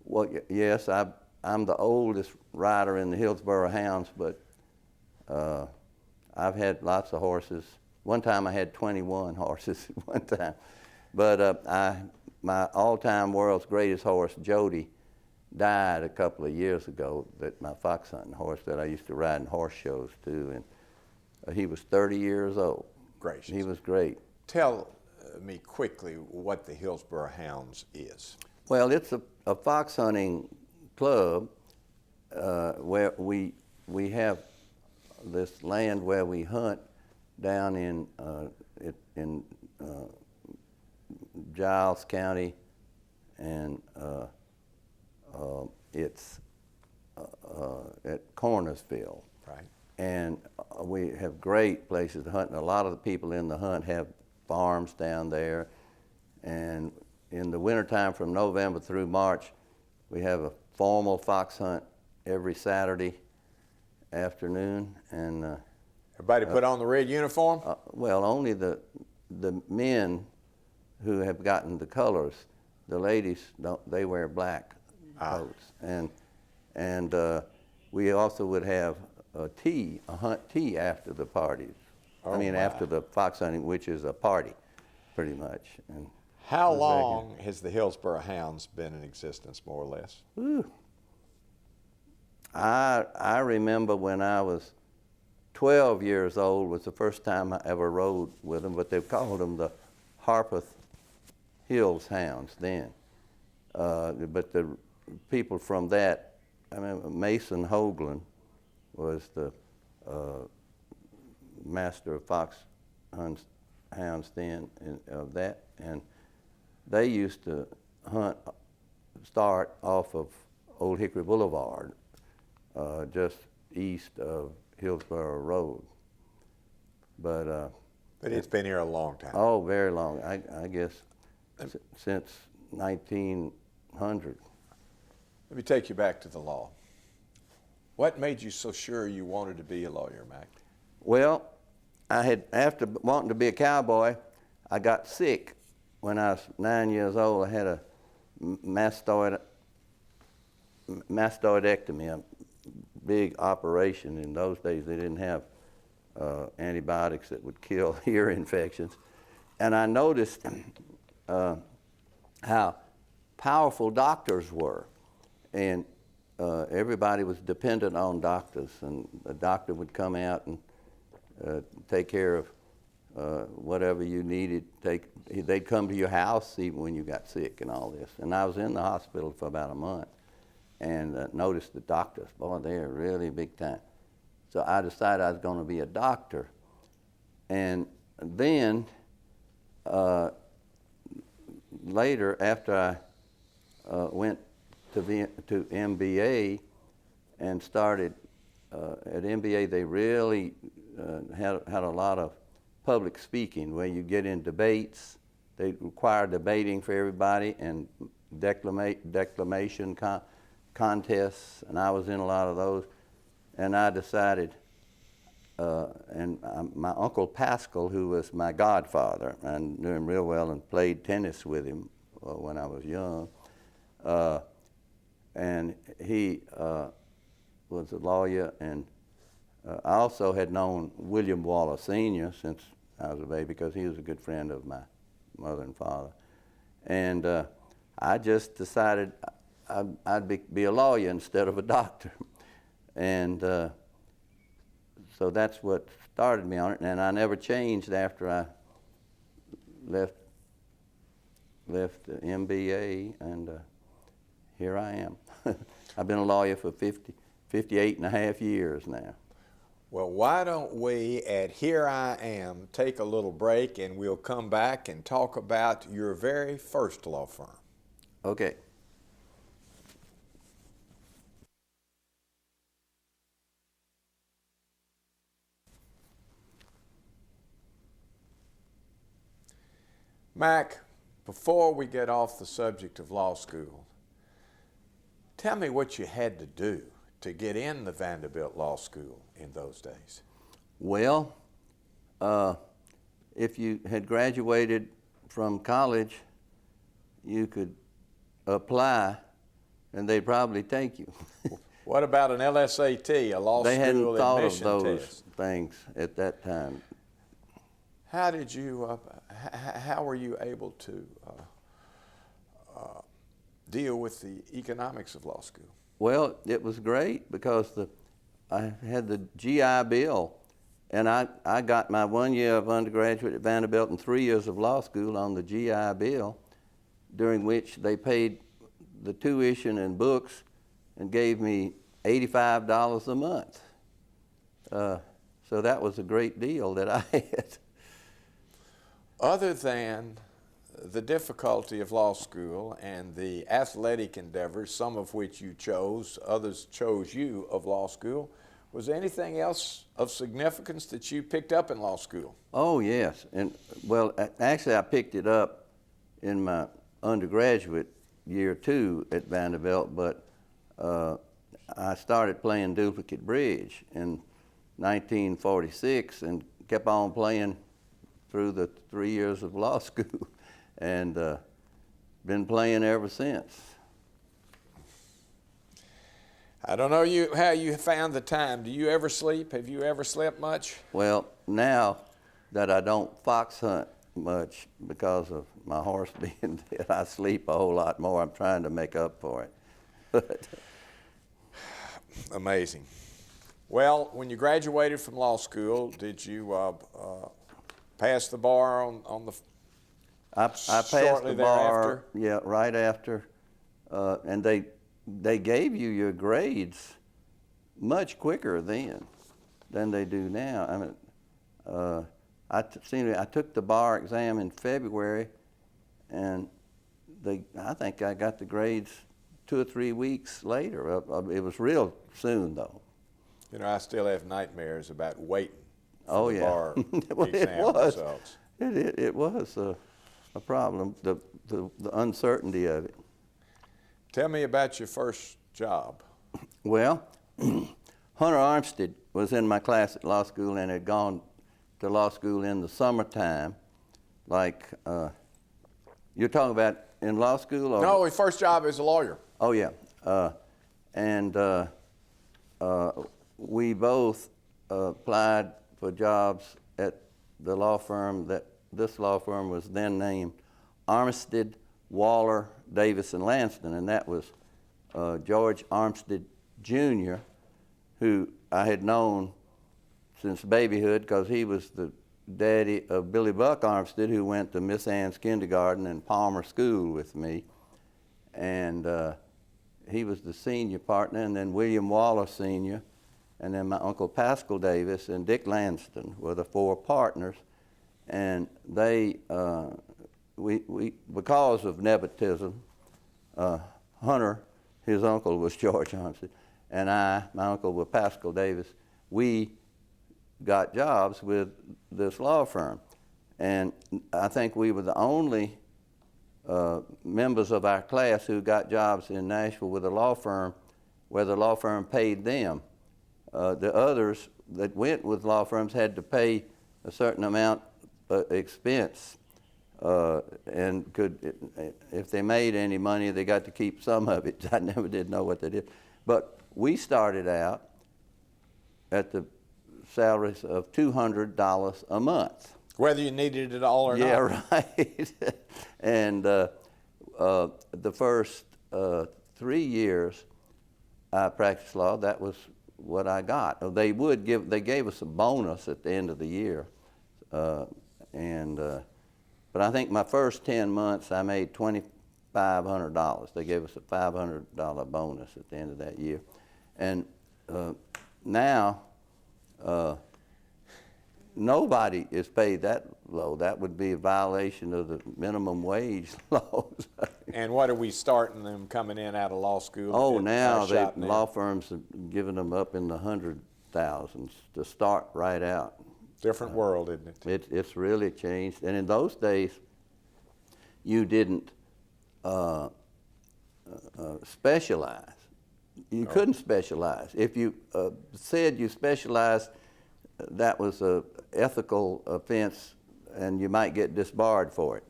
Well, yes, I'm the oldest rider in the Hillsborough Hounds, but I've had lots of horses. One time I had 21 horses at one time. But my all-time world's greatest horse, Jody, died a couple of years ago, my fox hunting horse that I used to ride in horse shows too, and he was 30 years old. Gracious. He was great. Tell me quickly what the Hillsborough Hounds is. Well, it's a fox hunting club where we have this land where we hunt down in Giles County, and it's at Cornersville. Right. And we have great places to hunt, and a lot of the people in the hunt have farms down there. And in the wintertime, from November through March, we have a formal fox hunt every Saturday afternoon. And everybody put on the red uniform? well, only the men who have gotten the colors. The ladies don't. They wear black coats. And we also would have a hunt tea after the parties. After the fox hunting, which is a party, pretty much. And how long has the Hillsborough Hounds been in existence, more or less? Ooh. I remember when I was 12 years old was the first time I ever rode with them, but they called them the Harpeth Hills Hounds then. But the people from that, Mason Hoagland was the master of fox hounds then of that, and they used to start off of Old Hickory Boulevard, just east of Hillsborough Road. But it's been here a long time. Oh, very long. I guess since 1900. Let me take you back to the law. What made you so sure you wanted to be a lawyer, Mac? Well, after wanting to be a cowboy, I got sick when I was 9 years old. I had a mastoidectomy, a big operation. In those days, they didn't have antibiotics that would kill ear infections. And I noticed how powerful doctors were. And everybody was dependent on doctors, and a doctor would come out and take care of whatever you needed. They'd come to your house even when you got sick and all this. And I was in the hospital for about a month and noticed the doctors, boy, they're really big time. So I decided I was going to be a doctor. And then later, after I went to MBA and started at MBA, they really had a lot of public speaking where you get in debates. They require debating for everybody and declamation contests, and I was in a lot of those. And I decided, my Uncle Pascal, who was my godfather, I knew him real well and played tennis with him when I was young. And he was a lawyer, and I also had known William Waller Sr. since I was a baby, because he was a good friend of my mother and father. And I just decided I'd be a lawyer instead of a doctor. And so that's what started me on it, and I never changed after I left the MBA, and here I am. I've been a lawyer for 58 and a half years now. Well, why don't we, at Here I Am, take a little break, and we'll come back and talk about your very first law firm. Okay. Mac, before we get off the subject of law school, tell me what you had to do to get in the Vanderbilt Law School in those days. Well, if you had graduated from college, you could apply, and they'd probably take you. What about an LSAT, a law They school hadn't thought of admission those test? things at that time. How did you? How were you able to deal with the economics of law school? Well, it was great because I had the GI Bill, and I got my 1 year of undergraduate at Vanderbilt and 3 years of law school on the GI Bill, during which they paid the tuition and books and gave me $85 a month. So that was a great deal that I had. Other than the difficulty of law school and the athletic endeavors, some of which you chose, others chose you, of law school, was there anything else of significance that you picked up in law school? Oh, yes. And, well, actually, I picked it up in my undergraduate year, too, at Vanderbilt, but I started playing duplicate bridge in 1946 and kept on playing through the 3 years of law school, and been playing ever since. I don't know how you found the time. Do you ever sleep? Have you ever slept much? Well, now that I don't fox hunt much because of my horse being dead, I sleep a whole lot more. I'm trying to make up for it. Amazing. Well, when you graduated from law school, did you pass the bar on the I passed shortly the bar, thereafter? yeah, right after, and they gave you your grades much quicker then than they do now. I mean, I took the bar exam in February, and I think I got the grades 2 or 3 weeks later. It was real soon, though. You know, I still have nightmares about waiting for Oh, the yeah. bar Well, exam it was. results. It was a problem, the uncertainty of it. Tell me about your first job. Well, Hunter Armstead was in my class at law school and had gone to law school in the summertime. Like, you're talking about in law school? Or? No, his first job as a lawyer. Oh, yeah. We both applied for jobs at the law firm this law firm was then named Armstead, Waller, Davis, and Lanston, and that was George Armstead Jr., who I had known since babyhood because he was the daddy of Billy Buck Armstead, who went to Miss Ann's kindergarten and Palmer School with me. And he was the senior partner, and then William Waller Sr., and then my Uncle Pascal Davis and Dick Lanston were the 4 partners. And they, because of nepotism, Hunter, his uncle was George Armstead, and my uncle was Pascal Davis, we got jobs with this law firm. And I think we were the only members of our class who got jobs in Nashville with a law firm where the law firm paid them. The others that went with law firms had to pay a certain amount expense and if they made any money, they got to keep some of it. I never did know what they did. But we started out at the salaries of $200 a month. Whether you needed it all or not. Yeah, right. And the first 3 years I practiced law, that was what I got. They gave us a bonus at the end of the year, but I think my first 10 months I made $2,500. They gave us a $500 bonus at the end of that year, and now nobody is paid that low. That would be a violation of the minimum wage laws. And what are we starting them coming in out of law school? Oh, now law firms are giving them up in the 100,000s to start right out. Different world, isn't it? It's really changed. And in those days, you didn't specialize. You couldn't specialize. If you said you specialized, that was an ethical offense, and you might get disbarred for it.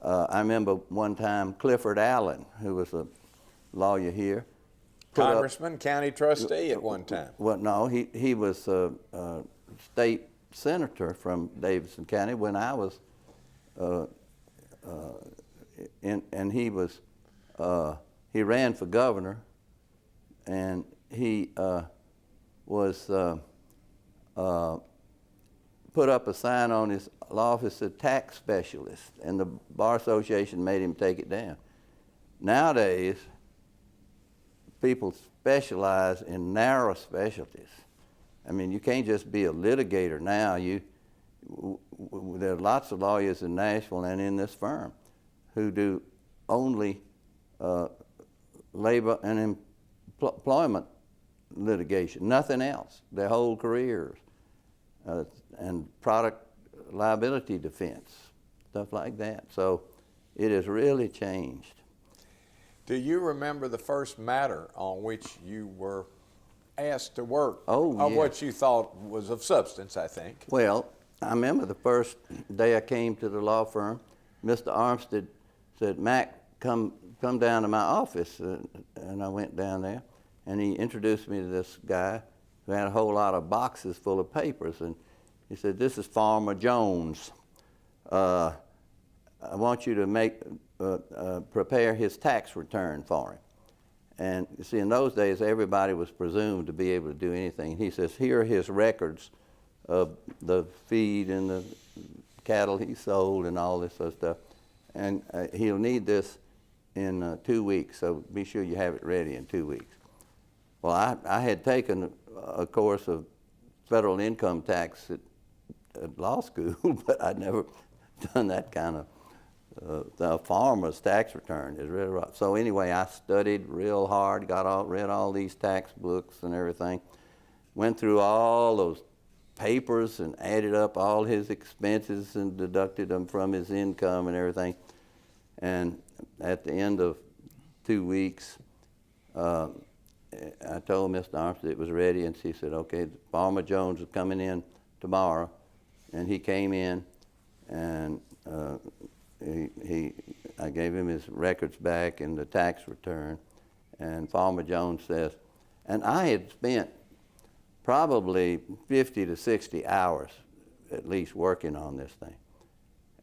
I remember one time Clifford Allen, who was a lawyer here, Congressman, county trustee at one time. Well, no, he was a state senator from Davidson County when I was, and he ran for governor, and he was put up a sign on his office, a tax specialist, and the Bar Association made him take it down. Nowadays, people specialize in narrow specialties. I mean, you can't just be a litigator now. There are lots of lawyers in Nashville and in this firm who do only labor and employment litigation, nothing else, their whole careers, and product liability defense, stuff like that. So it has really changed. Do you remember the first matter on which you were asked to work? Oh, on yeah. what you thought was of substance, I think. Well, I remember the first day I came to the law firm, Mr. Armstead said, "Mac, come down to my office." And I went down there, and he introduced me to this guy who had a whole lot of boxes full of papers. And he said, "This is Farmer Jones. I want you to prepare his tax return for him." And you see, in those days, everybody was presumed to be able to do anything. He says, "Here are his records of the feed and the cattle he sold and all this other stuff. And he'll need this in 2 weeks, so be sure you have it ready in 2 weeks." Well, I had taken a course of federal income tax at law school, but I'd never done that kind of the farmer's tax return is really rough. So anyway, I studied real hard, read all these tax books and everything, went through all those papers and added up all his expenses and deducted them from his income and everything. And at the end of 2 weeks, I told Mr. Armstead it was ready, and she said, "Okay, Farmer Jones is coming in tomorrow." And he came in, and I gave him his records back and the tax return, and Farmer Jones says, and I had spent probably 50 to 60 hours at least working on this thing.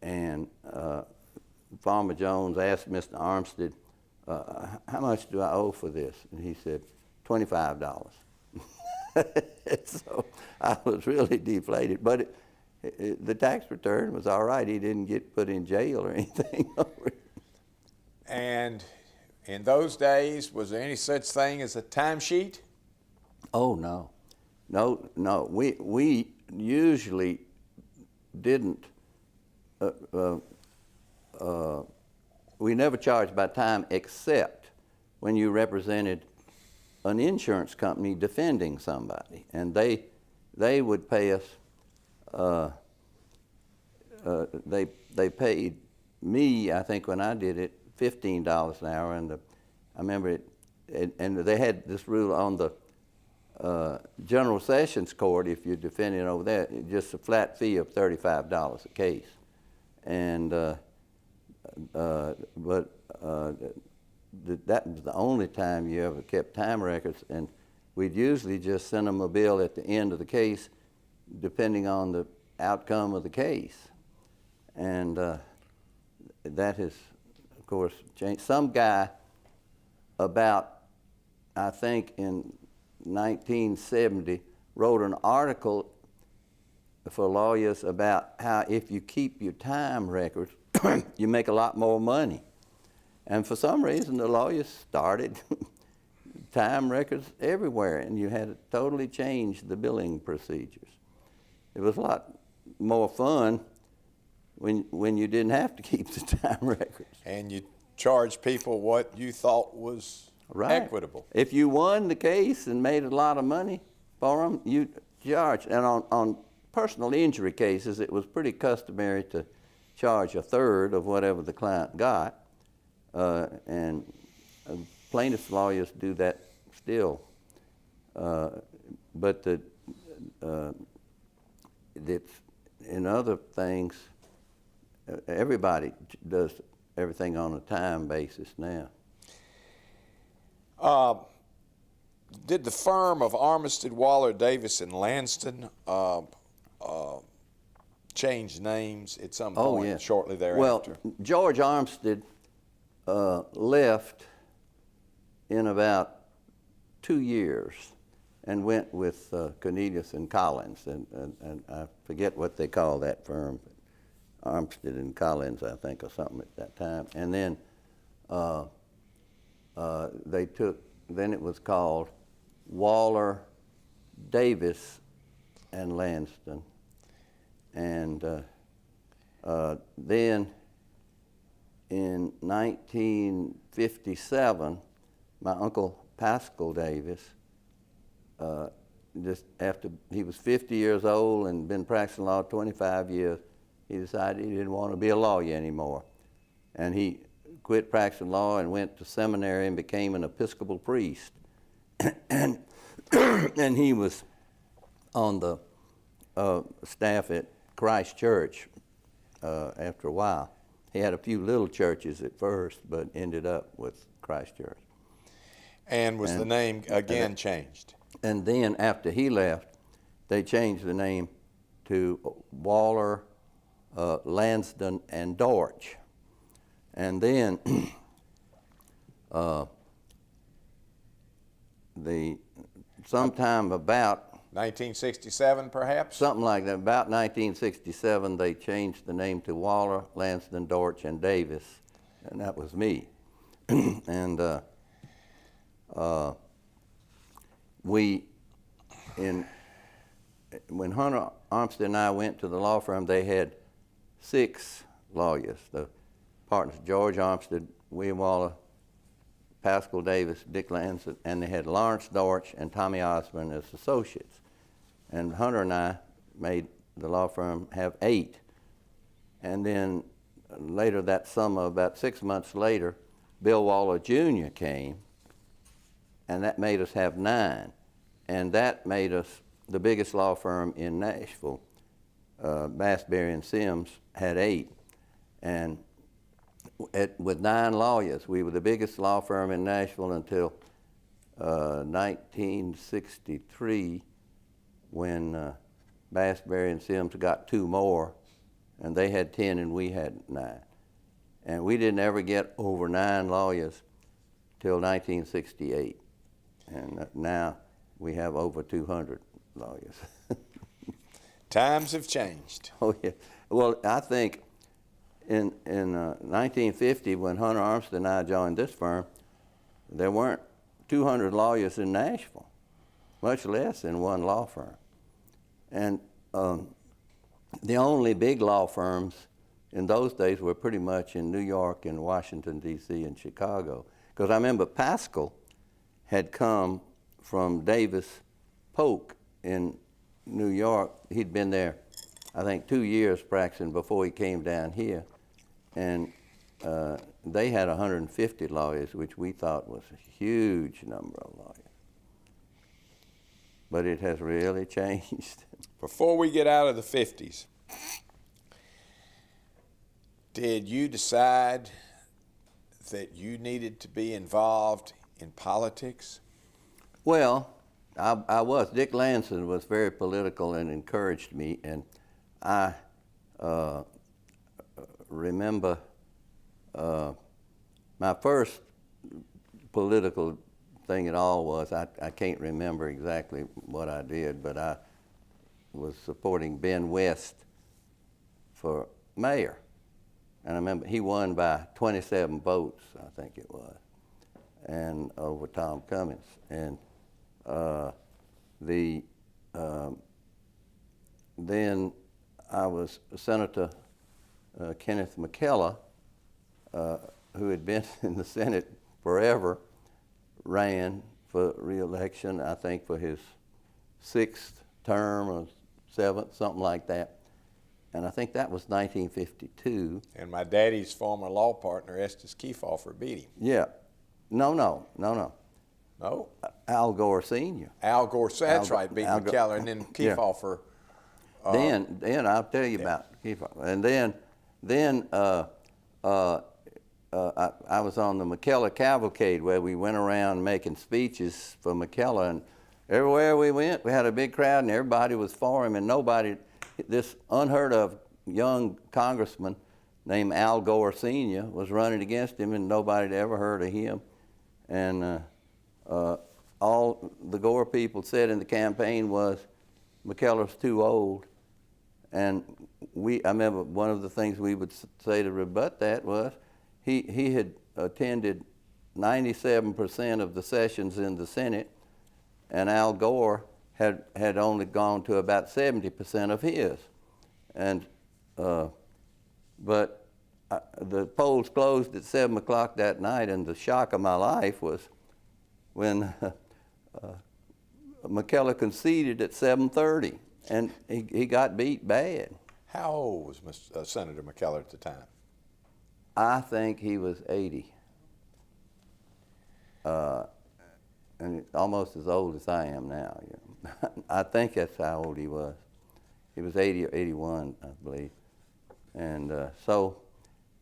And Farmer Jones asked Mr. Armstead, "How much do I owe for this?" And he said, $25. So I was really deflated, but the tax return was all right. He didn't get put in jail or anything over it. And in those days, was there any such thing as a timesheet? Oh, no. No. We usually didn't, we never charged by time except when you represented an insurance company defending somebody. And they would pay us, they paid me, I think when I did it, $15 an hour. And I remember and they had this rule on the General Sessions Court, if you're defending over there, just a flat fee of $35 a case. and but that was the only time you ever kept time records, and we'd usually just send them a bill at the end of the case, depending on the outcome of the case, and that has, of course, changed. Some guy about, I think in 1970, wrote an article for lawyers about how if you keep your time records, you make a lot more money. And for some reason, the lawyers started time records everywhere, and you had to totally change the billing procedures. It was a lot more fun when you didn't have to keep the time records. And you charge people what you thought was equitable. If you won the case and made a lot of money for them, you charged. And on personal injury cases, it was pretty customary to charge a third of whatever the client got. And plaintiff's lawyers do that still. But in other things, everybody does everything on a time basis now. Did the firm of Armistead, Waller, Davis, and Lanston change names at some point shortly thereafter? Well, George Armistead left in about 2 years and went with Cornelius and Collins, and I forget what they call that firm, but Armistead and Collins, I think, or something at that time. And then then it was called Waller, Davis, and Lanston. And then in 1957, my uncle Pascal Davis, just after he was 50 years old and been practicing law 25 years, he decided he didn't want to be a lawyer anymore. And he quit practicing law and went to seminary and became an Episcopal priest. and he was on the staff at Christ Church after a while. He had a few little churches at first, but ended up with Christ Church. And was the name again changed? And then after he left, they changed the name to Waller, Lanston, and Dortch. And then sometime about 1967, perhaps? Something like that. About 1967, they changed the name to Waller, Lanston, Dortch, and Davis, and that was me. And when Hunter Armstead and I went to the law firm, they had 6 lawyers. The partners, George Armstead, William Waller, Pascal Davis, Dick Lanston, and they had Lawrence Dortch and Tommy Osborne as associates. And Hunter and I made the law firm have 8. And then later that summer, about 6 months later, Bill Waller Jr. came, and that made us have 9. And that made us the biggest law firm in Nashville. Bass, Berry, and Sims had 8. And with 9 lawyers, we were the biggest law firm in Nashville until 1963, when Bass, Berry, and Sims got 2 more, and they had 10 and we had 9. And we didn't ever get over 9 lawyers till 1968. And now we have over 200 lawyers. Times have changed. Oh, yeah. Well, I think in 1950, when Hunter Armstead and I joined this firm, there weren't 200 lawyers in Nashville, much less in one law firm. And the only big law firms in those days were pretty much in New York and Washington, D.C. and Chicago. Because I remember Pascal had come from Davis Polk in New York. He'd been there, I think, 2 years practicing before he came down here. And they had 150 lawyers, which we thought was a huge number of lawyers. But it has really changed. Before we get out of the 50s, Did you decide that you needed to be involved in politics? Well, I was. Dick Lanson was very political and encouraged me, and I remember my first political thing at all was, I can't remember exactly what I did, but I was supporting Ben West for mayor. And I remember he won by 27 votes, I think it was, and over Tom Cummings. And then I was Senator Kenneth McKellar, who had been in the Senate forever, ran for re-election, I think for his 6th term or 7th, something like that. And I think that was 1952. And my daddy's former law partner, Estes Kefauver, beat him. Yeah. No. No? Al Gore Sr. Al Gore, that's right, beat McKellar, and then Kefauver. Yeah. Then I'll tell you about Kefauver. And then I was on the McKellar Cavalcade, where we went around making speeches for McKellar, and everywhere we went, we had a big crowd, and everybody was for him, and nobody, this unheard of young congressman named Al Gore Sr. was running against him, and nobody had ever heard of him. And all the Gore people said in the campaign was, McKellar's too old. And I remember one of the things we would say to rebut that was, he had attended 97% of the sessions in the Senate, and Al Gore had only gone to about 70% of his. And but the polls closed at 7 o'clock that night, and the shock of my life was when McKellar conceded at 7:30, and he got beat bad. How old was Senator McKellar at the time? I think he was 80. And almost as old as I am now. You know. I think that's how old he was. He was 80 or 81, I believe. And so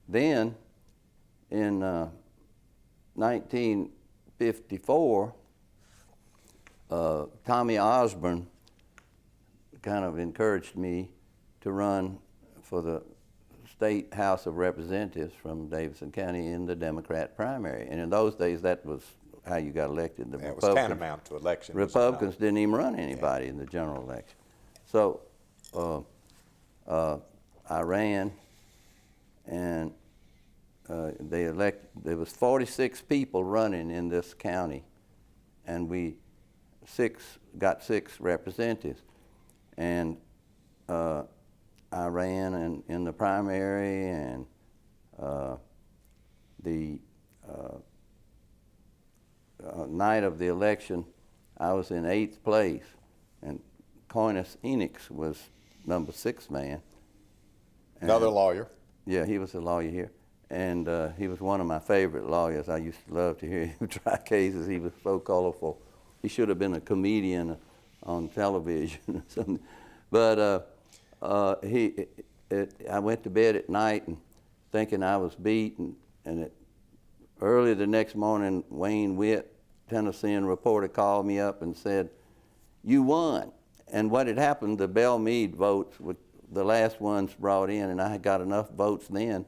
then in 1954, Tommy Osborne kind of encouraged me to run for the State House of Representatives from Davidson County in the Democrat primary. And in those days, that was how you got elected. It was tantamount to election. Republicans didn't even run anybody in the general election. So I ran, and there was 46 people running in this county, and we got 6 representatives. And I ran in the primary, and the night of the election, I was in 8th place, and Coinus Enix was number 6 man. Another lawyer. Yeah, he was a lawyer here, and he was one of my favorite lawyers. I used to love to hear him try cases. He was so colorful. He should have been a comedian on television or something. But I went to bed at night and thinking I was beat, and early the next morning, Wayne Witt, Tennessean reporter, called me up and said, "You won." And what had happened, the Belle Meade votes were the last ones brought in, and I had got enough votes then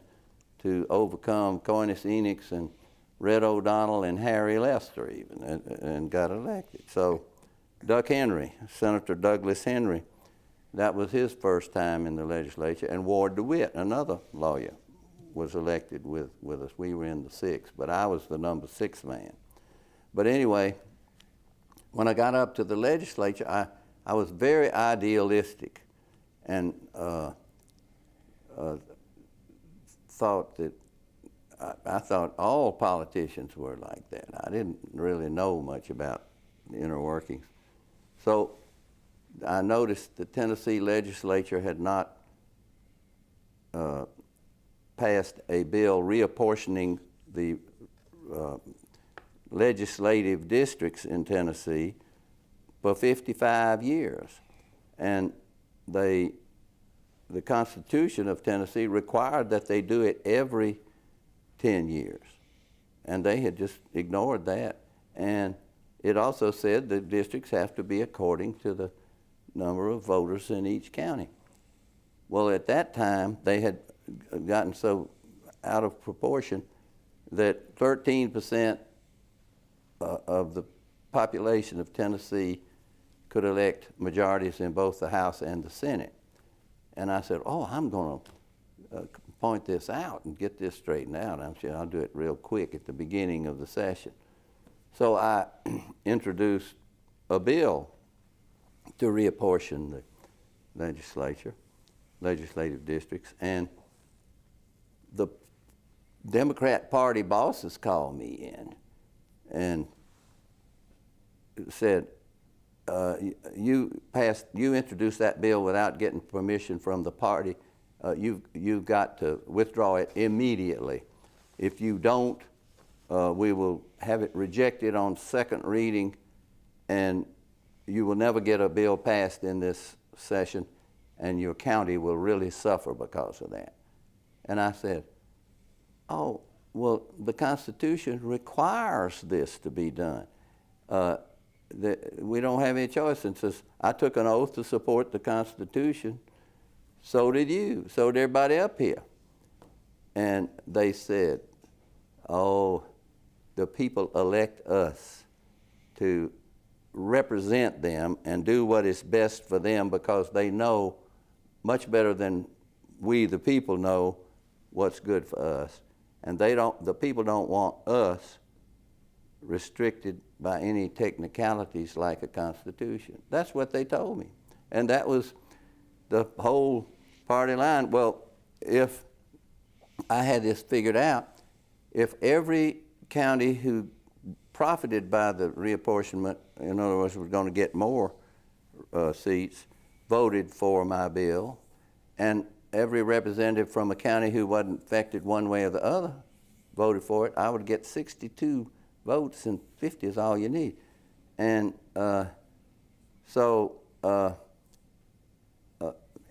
to overcome Coinus Enix and Red O'Donnell and Harry Lester even, and got elected. So Duck Henry, Senator Douglas Henry, that was his first time in the legislature, and Ward DeWitt, another lawyer, was elected with us. We were in the 6th, but I was the number 6 man. But anyway, when I got up to the legislature, I was very idealistic, and thought that I thought all politicians were like that. I didn't really know much about the inner workings. So I noticed the Tennessee legislature had not passed a bill reapportioning the legislative districts in Tennessee for 55 years. And they the Constitution of Tennessee required that they do it every 10 years. And they had just ignored that. And it also said the districts have to be according to the number of voters in each county. Well, at that time, they had gotten so out of proportion that 13% of the population of Tennessee could elect majorities in both the House and the Senate. And I said, oh, I'm going to point this out and get this straightened out. I'm sure I'll do it real quick at the beginning of the session. So I introduced a bill to reapportion the legislative districts, and the Democrat Party bosses called me in and said, you introduced that bill without getting permission from the party. You've got to withdraw it immediately. If you don't, we will have it rejected on second reading, and you will never get a bill passed in this session, and your county will really suffer because of that. And I said, oh, well, the Constitution requires this to be done. We don't have any choice. And since I took an oath to support the Constitution, so did you, so did everybody up here. And they said, oh, the people elect us to represent them and do what is best for them because they know much better than we, the people, know what's good for us. And the people don't want us restricted by any technicalities like a constitution. That's what they told me. And that was the whole party line. Well, if I had this figured out, if every county who profited by the reapportionment, in other words, was going to get more seats, voted for my bill, and every representative from a county who wasn't affected one way or the other voted for it, I would get 62 votes, and 50 is all you need. And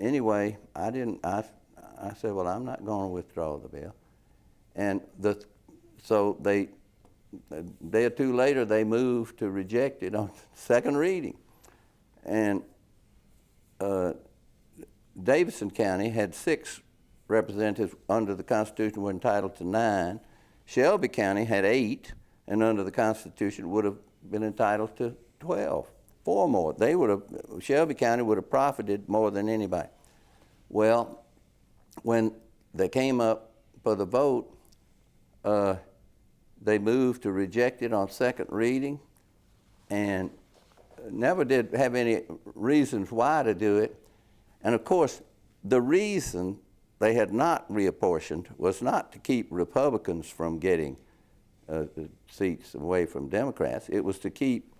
anyway, I said, well, I'm not going to withdraw the bill. And so a day or two later, they moved to reject it on second reading. And Davidson County had 6 representatives under the Constitution, were entitled to 9. Shelby County had 8, and under the Constitution would have been entitled to 12, 4 more. Shelby County would have profited more than anybody. Well, when they came up for the vote, they moved to reject it on second reading, and never did have any reasons why to do it. And of course, the reason they had not reapportioned was not to keep Republicans from getting seats away from Democrats. It was to keep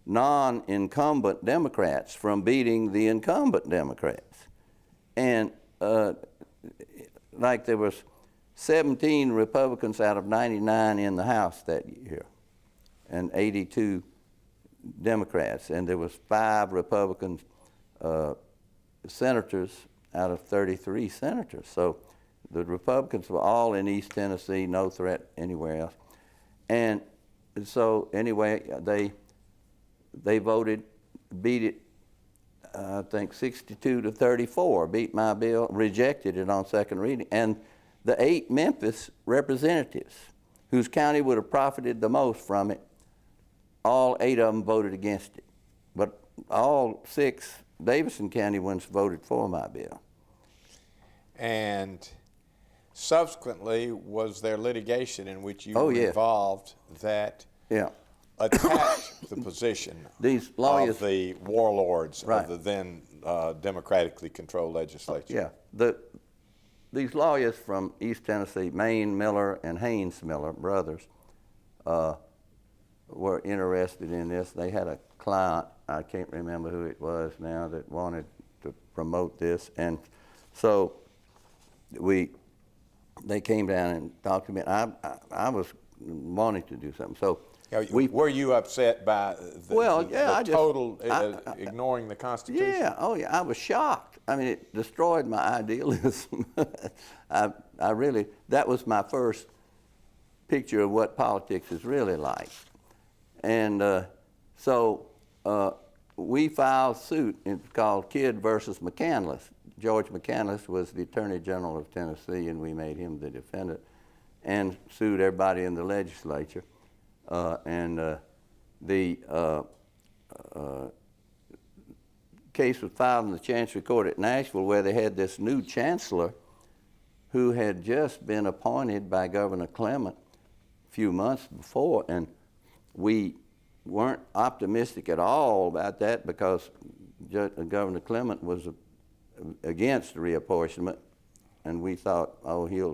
non-incumbent Democrats from beating the incumbent Democrats. And like there was 17 Republicans out of 99 in the House that year, and 82 Democrats, and there was 5 Republican senators out of 33 senators. So the Republicans were all in East Tennessee, no threat anywhere else. And so anyway, they voted, beat it, I think 62 to 34, beat my bill, rejected it on second reading. And the 8 Memphis representatives, whose county would have profited the most from it, all 8 of them voted against it. But all 6 Davidson County ones voted for my bill. And subsequently, was there litigation in which you were yeah. involved that attacked the position These lawyers, of the warlords right. of the then democratically controlled legislature? Yeah. These lawyers from East Tennessee, Maine Miller and Haynes Miller, brothers, were interested in this. They had a client, I can't remember who it was now, that wanted to promote this. And so they came down and talked to me. I was wanting to do something. So Now, were you upset by the total ignoring the Constitution? Yeah, oh yeah, I was shocked. I mean, it destroyed my idealism. I really, that was my first picture of what politics is really like. And so we filed suit. It's called Kidd versus McCandless. George McCandless was the Attorney General of Tennessee, and we made him the defendant, and sued everybody in the legislature. The case was filed in the Chancery Court at Nashville, where they had this new chancellor who had just been appointed by Governor Clement a few months before, and we weren't optimistic at all about that because Governor Clement was against reapportionment, and we thought, oh, he'll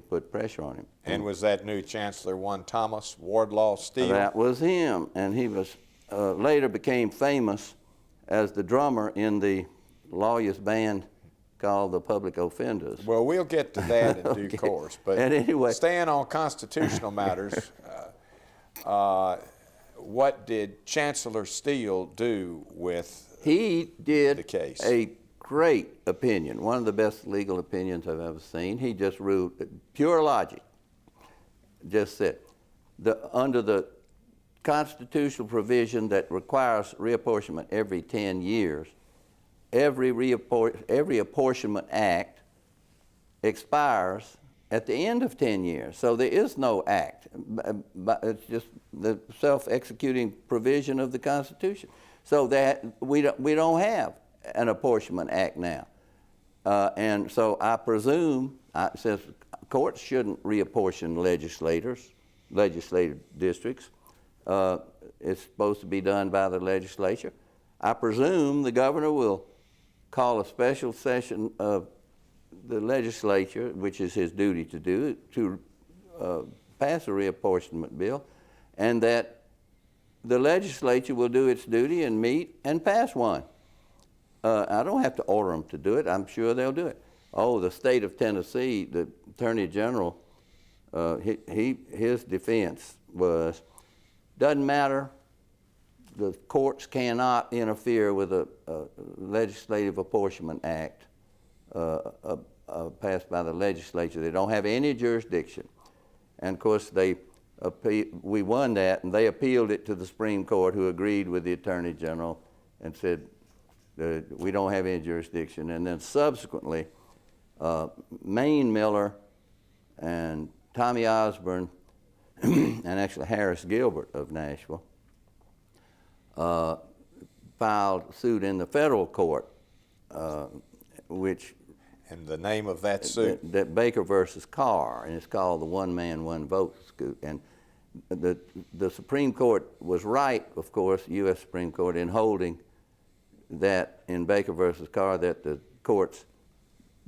put pressure on him. And was that new chancellor one Thomas Wardlaw Steele? That was him, and he was later became famous as the drummer in the lawyers' band called the Public Offenders. Well, we'll get to that in due course. But anyway, staying on constitutional matters, what did Chancellor Steele do with he did the case? A great opinion, one of the best legal opinions I've ever seen. He just ruled, pure logic, just said, under the constitutional provision that requires reapportionment every 10 years, every apportionment act expires at the end of 10 years. So there is no act. It's just the self-executing provision of the Constitution. So that we don't have an apportionment act now. And so I presume, it says courts shouldn't reapportion legislative districts. It's supposed to be done by the legislature. I presume the governor will call a special session of the legislature, which is his duty to do, to pass a reapportionment bill, and that the legislature will do its duty and meet and pass one. I don't have to order them to do it. I'm sure they'll do it. Oh, the state of Tennessee, the Attorney General, his defense was, doesn't matter, the courts cannot interfere with a legislative apportionment act passed by the legislature. They don't have any jurisdiction. And of course, we won that, and they appealed it to the Supreme Court, who agreed with the Attorney General and said, we don't have any jurisdiction. And then subsequently, Maine Miller and Tommy Osborne and actually Harris Gilbert of Nashville filed suit in the federal court, which... And the name of that suit? That Baker versus Carr, and it's called the one man, one vote suit. And the Supreme Court was right, of course, U.S. Supreme Court, in holding that in Baker versus Carr that the courts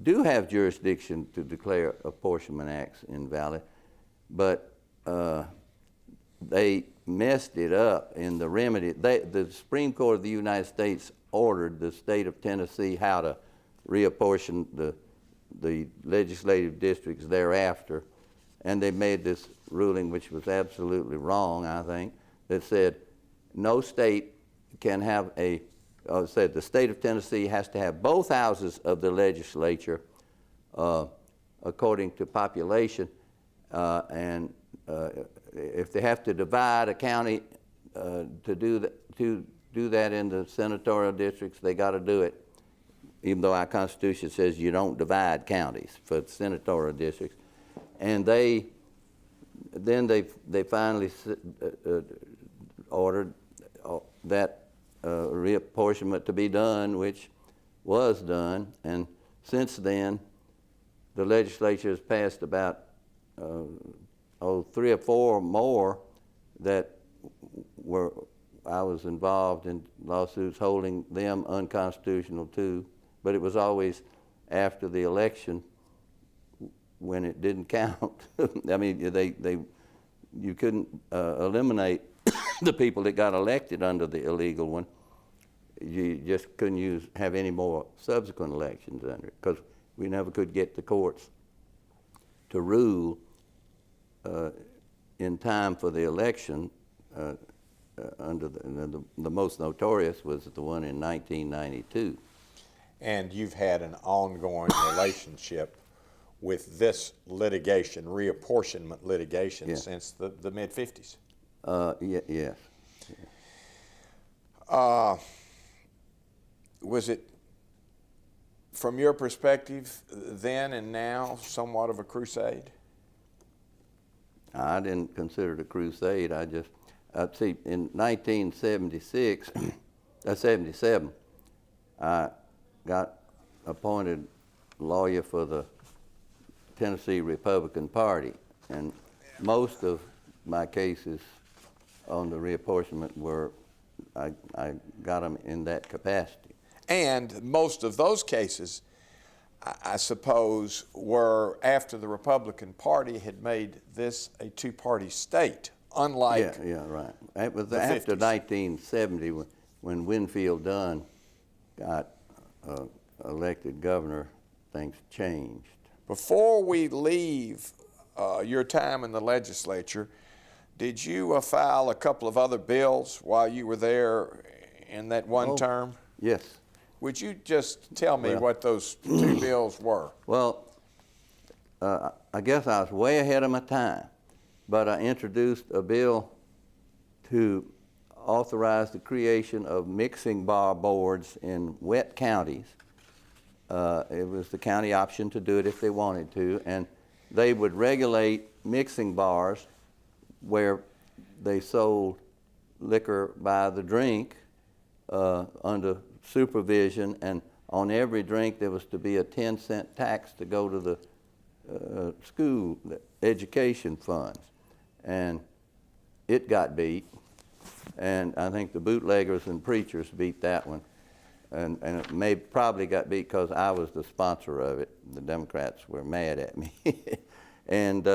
do have jurisdiction to declare apportionment acts invalid, but they messed it up in the remedy. The Supreme Court of the United States ordered the state of Tennessee how to reapportion the legislative districts thereafter, and they made this ruling, which was absolutely wrong, I think, that said no state can have said the state of Tennessee has to have both houses of the legislature according to population, and if they have to divide a county to do that in the senatorial districts, they got to do it, even though our Constitution says you don't divide counties for senatorial districts. And they finally ordered that reapportionment to be done, which was done. And since then, the legislature has passed about 3 or 4 more that I was involved in lawsuits holding them unconstitutional too. But it was always after the election when it didn't count. I mean, you couldn't eliminate the people that got elected under the illegal one. You just couldn't have any more subsequent elections under it, because we never could get the courts to rule in time for the election, under the most notorious was the one in 1992. And you've had an ongoing relationship with this litigation, reapportionment litigation, Yeah. since the mid-50s. Yes. Was it, from your perspective, then and now, somewhat of a crusade? I didn't consider it a crusade. See, in 1976, 77, I got appointed lawyer for the Tennessee Republican Party, and most of my cases on the reapportionment were, I got them in that capacity. And most of those cases, I suppose, were after the Republican Party had made this a two-party state, unlike Yeah, right. It was the after 50s. 1970 when Winfield Dunn got elected governor, things changed. Before we leave your time in the legislature, did you file a couple of other bills while you were there in that one term? Yes. Would you just tell me Well, what those two bills were? Well, I guess I was way ahead of my time, but I introduced a bill to authorize the creation of mixing bar boards in wet counties. It was the county option to do it if they wanted to, and they would regulate mixing bars where they sold liquor by the drink under supervision, and on every drink there was to be a 10-cent tax to go to the school the education funds. And it got beat, and I think the bootleggers and preachers beat that one. And it probably got beat because I was the sponsor of it. The Democrats were mad at me. And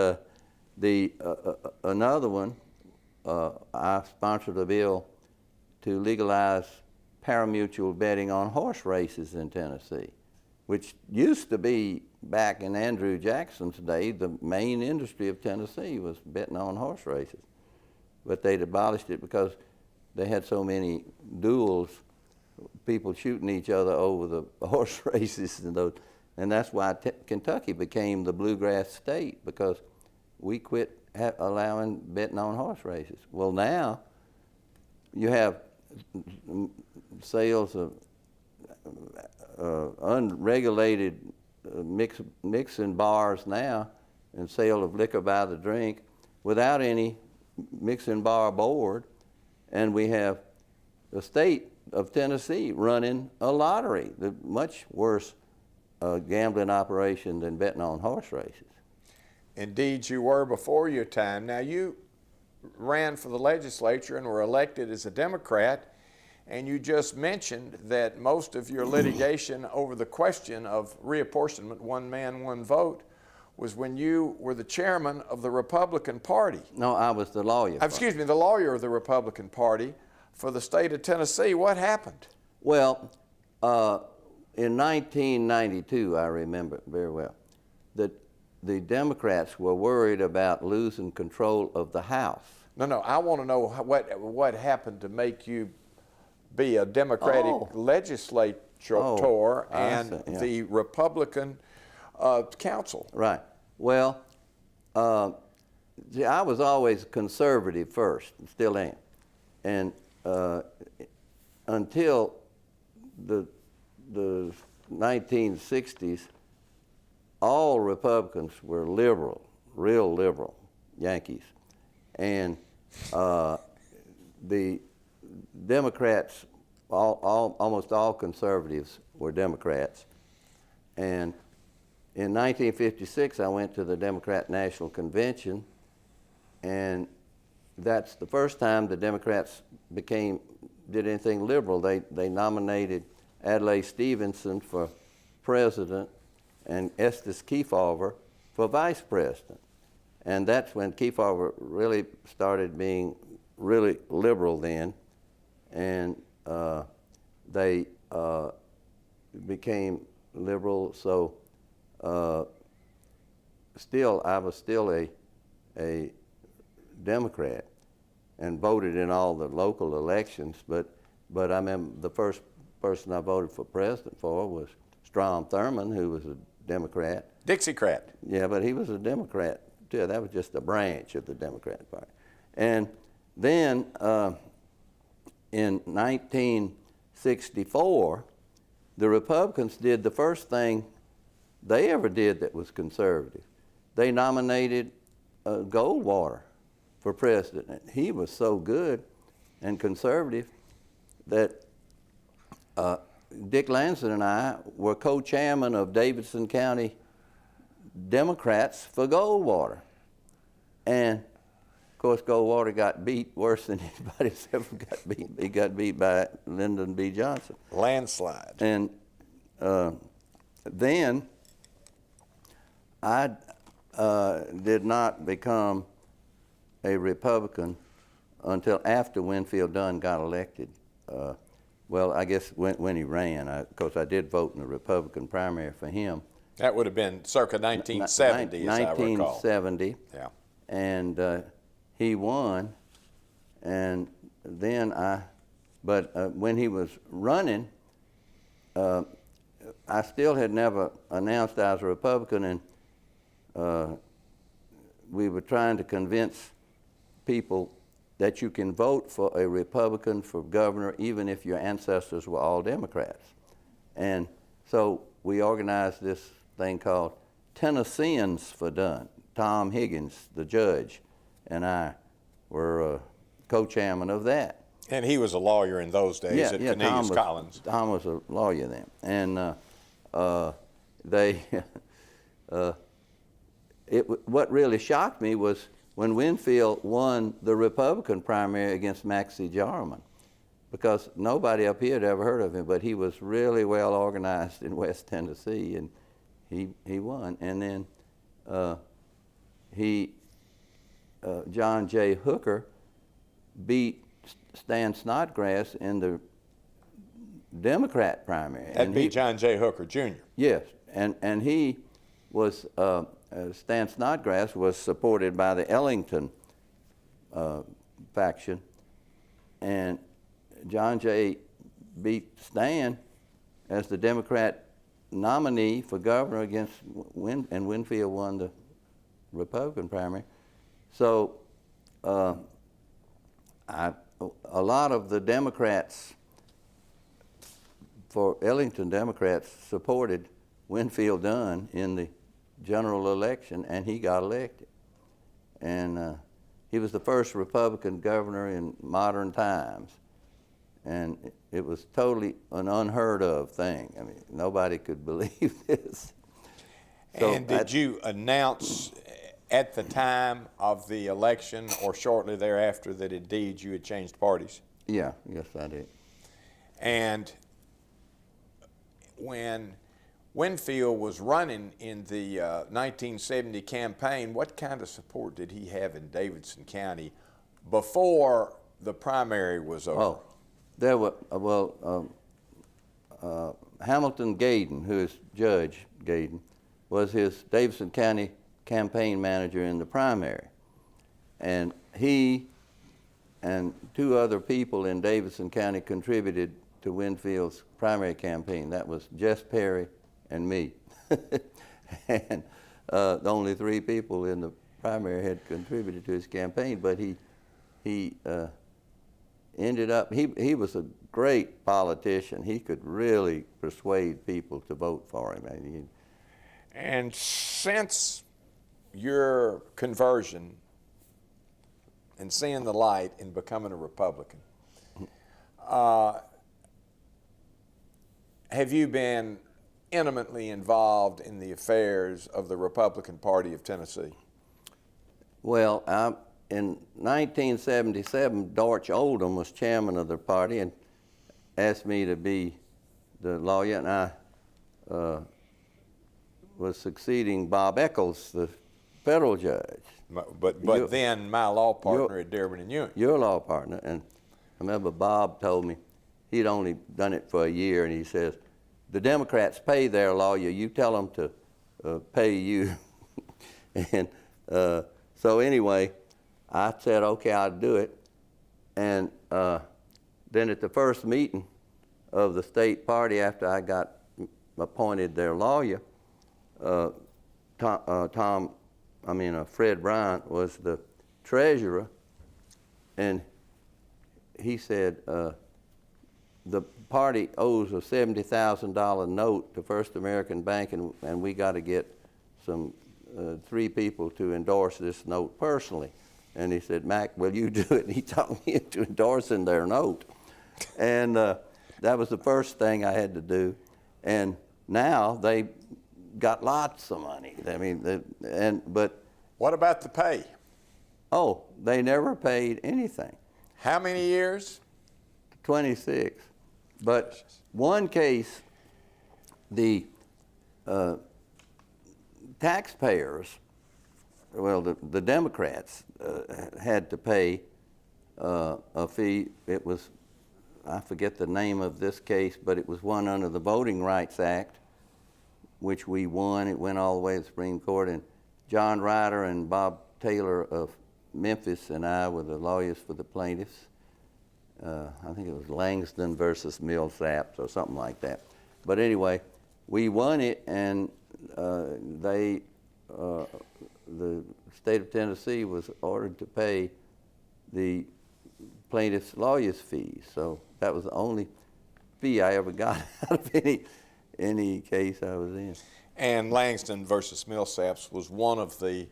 another one, I sponsored a bill to legalize parimutuel betting on horse races in Tennessee, which used to be, back in Andrew Jackson's day, the main industry of Tennessee was betting on horse races. But they'd abolished it because they had so many duels, people shooting each other over the horse races and those. And that's why Kentucky became the bluegrass state, because we quit allowing betting on horse races. Well, now you have sales of unregulated mixing bars now, and sale of liquor by the drink without any mixing bar board. And we have the state of Tennessee running a lottery, the much worse gambling operation than betting on horse races. Indeed, you were before your time. Now, you ran for the legislature and were elected as a Democrat, and you just mentioned that most of your litigation over the question of reapportionment, one man, one vote, was when you were the chairman of the Republican Party. No, I was the lawyer. Excuse me, the lawyer of the Republican Party for the state of Tennessee. What happened? Well, in 1992, I remember it very well, that the Democrats were worried about losing control of the House. No, I want to know what happened to make you be a Democratic legislator and the Republican council. Right. Well, see, I was always conservative first, and still am. And until the 1960s, all Republicans were liberal, real liberal, Yankees. And the Democrats, almost all conservatives were Democrats. And in 1956, I went to the Democrat National Convention, and that's the first time the Democrats did anything liberal. They nominated Adlai Stevenson for president and Estes Kefauver for vice president. And that's when Kefauver really started being really liberal then, and they became liberal. So I was still a Democrat and voted in all the local elections, but I remember the first person I voted for president for was Strom Thurmond, who was a Democrat. Dixiecrat. Yeah, but he was a Democrat too. That was just a branch of the Democratic Party. And then in 1964, the Republicans did the first thing they ever did that was conservative. They nominated Goldwater for president. He was so good and conservative that Dick Lansing and I were co-chairman of Davidson County Democrats for Goldwater. And of course, Goldwater got beat worse than anybody's ever got beat. He got beat by Lyndon B. Johnson. Landslide. And then I did not become a Republican until after Winfield Dunn got elected. Well, I guess when he ran, because I did vote in the Republican primary for him. That would have been circa 1970, as I recall. 1970. Yeah. And he won, and then but when he was running, I still had never announced I was a Republican, and we were trying to convince people that you can vote for a Republican for governor even if your ancestors were all Democrats. And so we organized this thing called Tennesseans for Dunn. Tom Higgins, the judge, and I were co-chairman of that. And he was a lawyer in those days at Cornelius Collins. Tom was a lawyer then. And what really shocked me was when Winfield won the Republican primary against Maxie Jarman, because nobody up here had ever heard of him, but he was really well organized in West Tennessee, and he won. And then John J. Hooker beat Stan Snodgrass in the Democrat primary. That beat John J. Hooker, Jr. Yes, and he was, Stan Snodgrass was supported by the Ellington faction, and John J. beat Stan as the Democrat nominee for governor against and Winfield won the Republican primary. So a lot of the Democrats, for Ellington Democrats, supported Winfield Dunn in the general election, and he got elected. And he was the first Republican governor in modern times. And it was totally an unheard of thing. I mean, nobody could believe this. So and did you announce at the time of the election or shortly thereafter that indeed you had changed parties? Yeah, yes, I did. And when Winfield was running in the 1970 campaign, what kind of support did he have in Davidson County before the primary was over? Oh, there were, Hamilton Gaden, who is Judge Gaden, was his Davidson County campaign manager in the primary. And he and two other people in Davidson County contributed to Winfield's primary campaign. That was Jess Perry and me. And the only three people in the primary had contributed to his campaign, but he ended up, he was a great politician. He could really persuade people to vote for him. And since your conversion and seeing the light in becoming a Republican, have you been intimately involved in the affairs of the Republican Party of Tennessee? Well, in 1977, Dorch Oldham was chairman of the party and asked me to be the lawyer, and I was succeeding Bob Eccles, the federal judge. But then my law partner at Durbin and Ewing. Your law partner. And I remember Bob told me he'd only done it for a year, and he says, the Democrats pay their lawyer, you tell them to pay you. And so anyway, I said, okay, I'll do it. And then at the first meeting of the state party, after I got appointed their lawyer, Fred Bryant was the treasurer, and he said, the party owes a $70,000 note to First American Bank, and we got to get some 3 people to endorse this note personally. And he said, Mac, will you do it? And he talked me into endorsing their note. And that was the first thing I had to do. And now they got lots of money. I mean, but What about the pay? oh, they never paid anything. How many years? 26. But one case, the taxpayers, well, the Democrats had to pay a fee. It was, I forget the name of this case, but it was one under the Voting Rights Act, which we won. It went all the way to the Supreme Court, and John Ryder and Bob Taylor of Memphis and I were the lawyers for the plaintiffs. I think it was Langston versus Millsaps or something like that. But anyway, we won it, and the state of Tennessee was ordered to pay the plaintiff's lawyer's fees. So that was the only fee I ever got out of any case I was in. And Langston versus Millsaps was one of the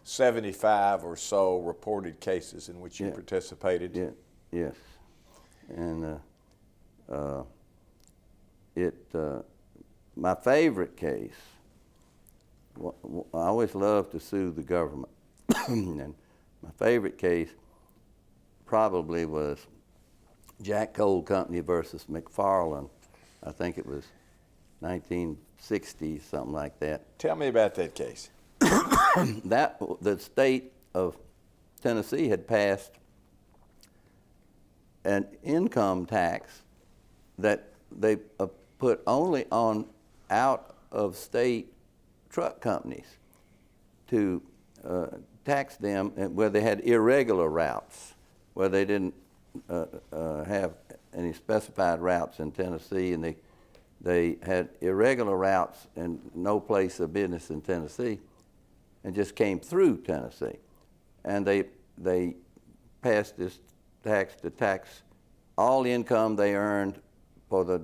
75 or so reported cases in which you participated. Yeah. Yes, and my favorite case, I always love to sue the government, and my favorite case probably was Jack Coal Company versus McFarland. I think it was 1960, something like that. Tell me about that case. The state of Tennessee had passed an income tax that they put only on out-of-state truck companies to tax them where they had irregular routes, where they didn't have any specified routes in Tennessee, and they had irregular routes and no place of business in Tennessee, and just came through Tennessee. And they passed this tax to tax all the income they earned for the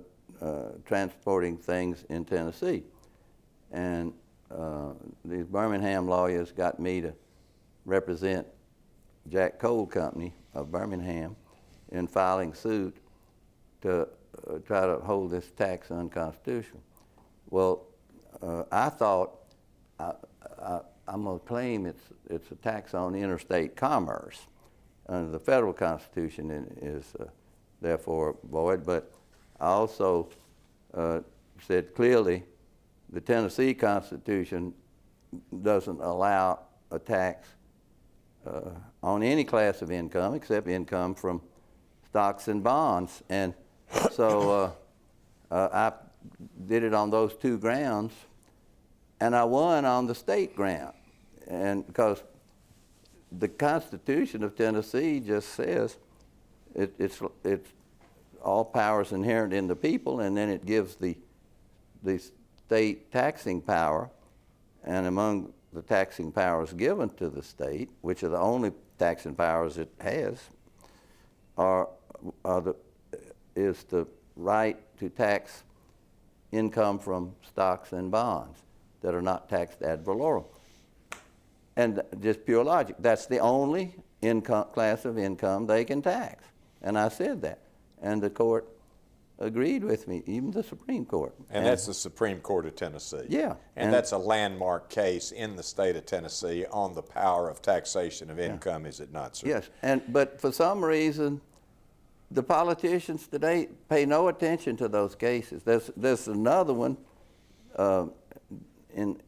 transporting things in Tennessee. And these Birmingham lawyers got me to represent Jack Coal Company of Birmingham in filing suit to try to hold this tax unconstitutional. Well, I thought I'm going to claim it's a tax on interstate commerce. Under the federal Constitution is therefore void, but I also said clearly the Tennessee Constitution doesn't allow a tax on any class of income except income from stocks and bonds. And so I did it on those 2 grounds, and I won on the state ground. And because the Constitution of Tennessee just says it's all powers inherent in the people, and then it gives the state taxing power, and among the taxing powers given to the state, which are the only taxing powers it has, is the right to tax income from stocks and bonds that are not taxed ad valorem. And just pure logic, that's the only class of income they can tax. And I said that. And the court agreed with me, even the Supreme Court. And that's the Supreme Court of Tennessee. Yeah. And that's a landmark case in the state of Tennessee on the power of taxation of income, is it not, sir? Yes, but for some reason, the politicians today pay no attention to those cases. There's another one in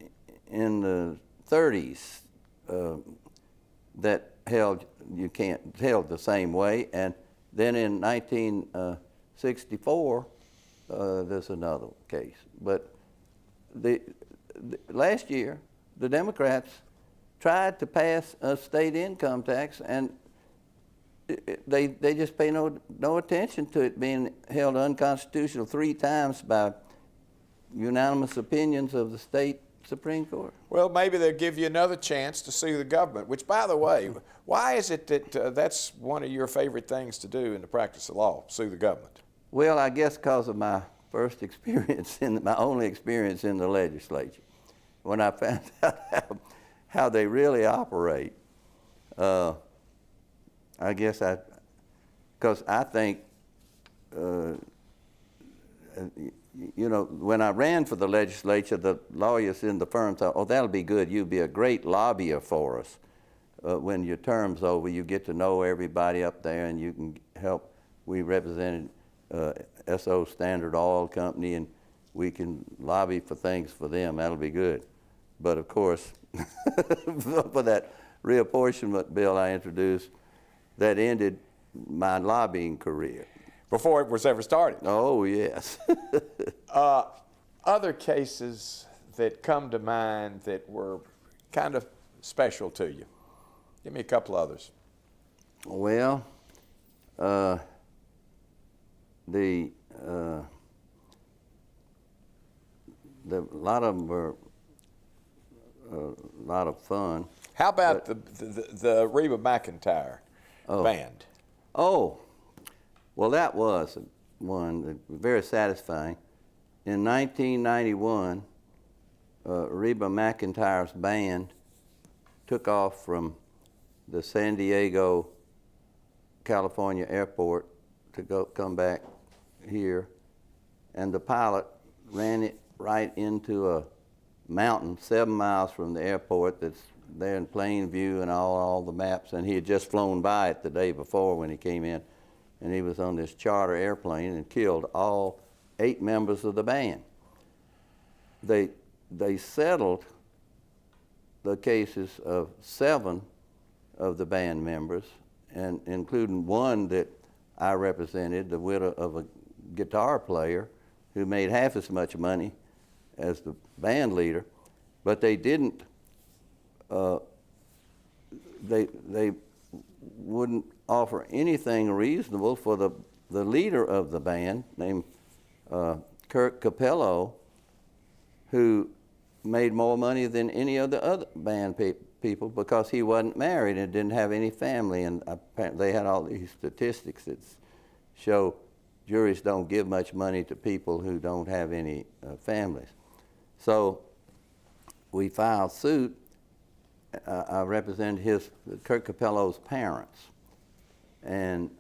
the 30s that held the same way, and then in 1964 there's another case. But last year the Democrats tried to pass a state income tax, and they just pay no attention to it being held unconstitutional 3 times by unanimous opinions of the state Supreme Court. Well, maybe they'll give you another chance to sue the government, which, by the way, why is it that that's one of your favorite things to do in the practice of law, sue the government? Well, I guess because of my first experience, my only experience in the legislature. When I found out how they really operate, I guess because I think, you know, when I ran for the legislature, the lawyers in the firm thought, oh, that'll be good. You'll be a great lobbyer for us. When your term's over, you get to know everybody up there and you can help. We represented SO Standard Oil Company, and we can lobby for things for them. That'll be good. But of course, for that reapportionment bill I introduced, that ended my lobbying career. Before it was ever started? Oh, yes. Other cases that come to mind that were kind of special to you? Give me a couple others. Well, a lot of them were a lot of fun. How about the Reba McEntire band? Oh, well, that was one that was very satisfying. In 1991, Reba McEntire's band took off from the San Diego, California airport to come back here, and the pilot ran it right into a mountain 7 miles from the airport that's there in plain view and all the maps, and he had just flown by it the day before when he came in, and he was on this charter airplane and killed all 8 members of the band. They settled the cases of 7 of the band members, and including one that I represented, the widow of a guitar player who made half as much money as the band leader, but they didn't. They wouldn't offer anything reasonable for the leader of the band, named Kirk Capello, who made more money than any of the other band people because he wasn't married and didn't have any family. And apparently they had all these statistics that show juries don't give much money to people who don't have any families. So we filed suit. I represented Kirk Capello's parents, and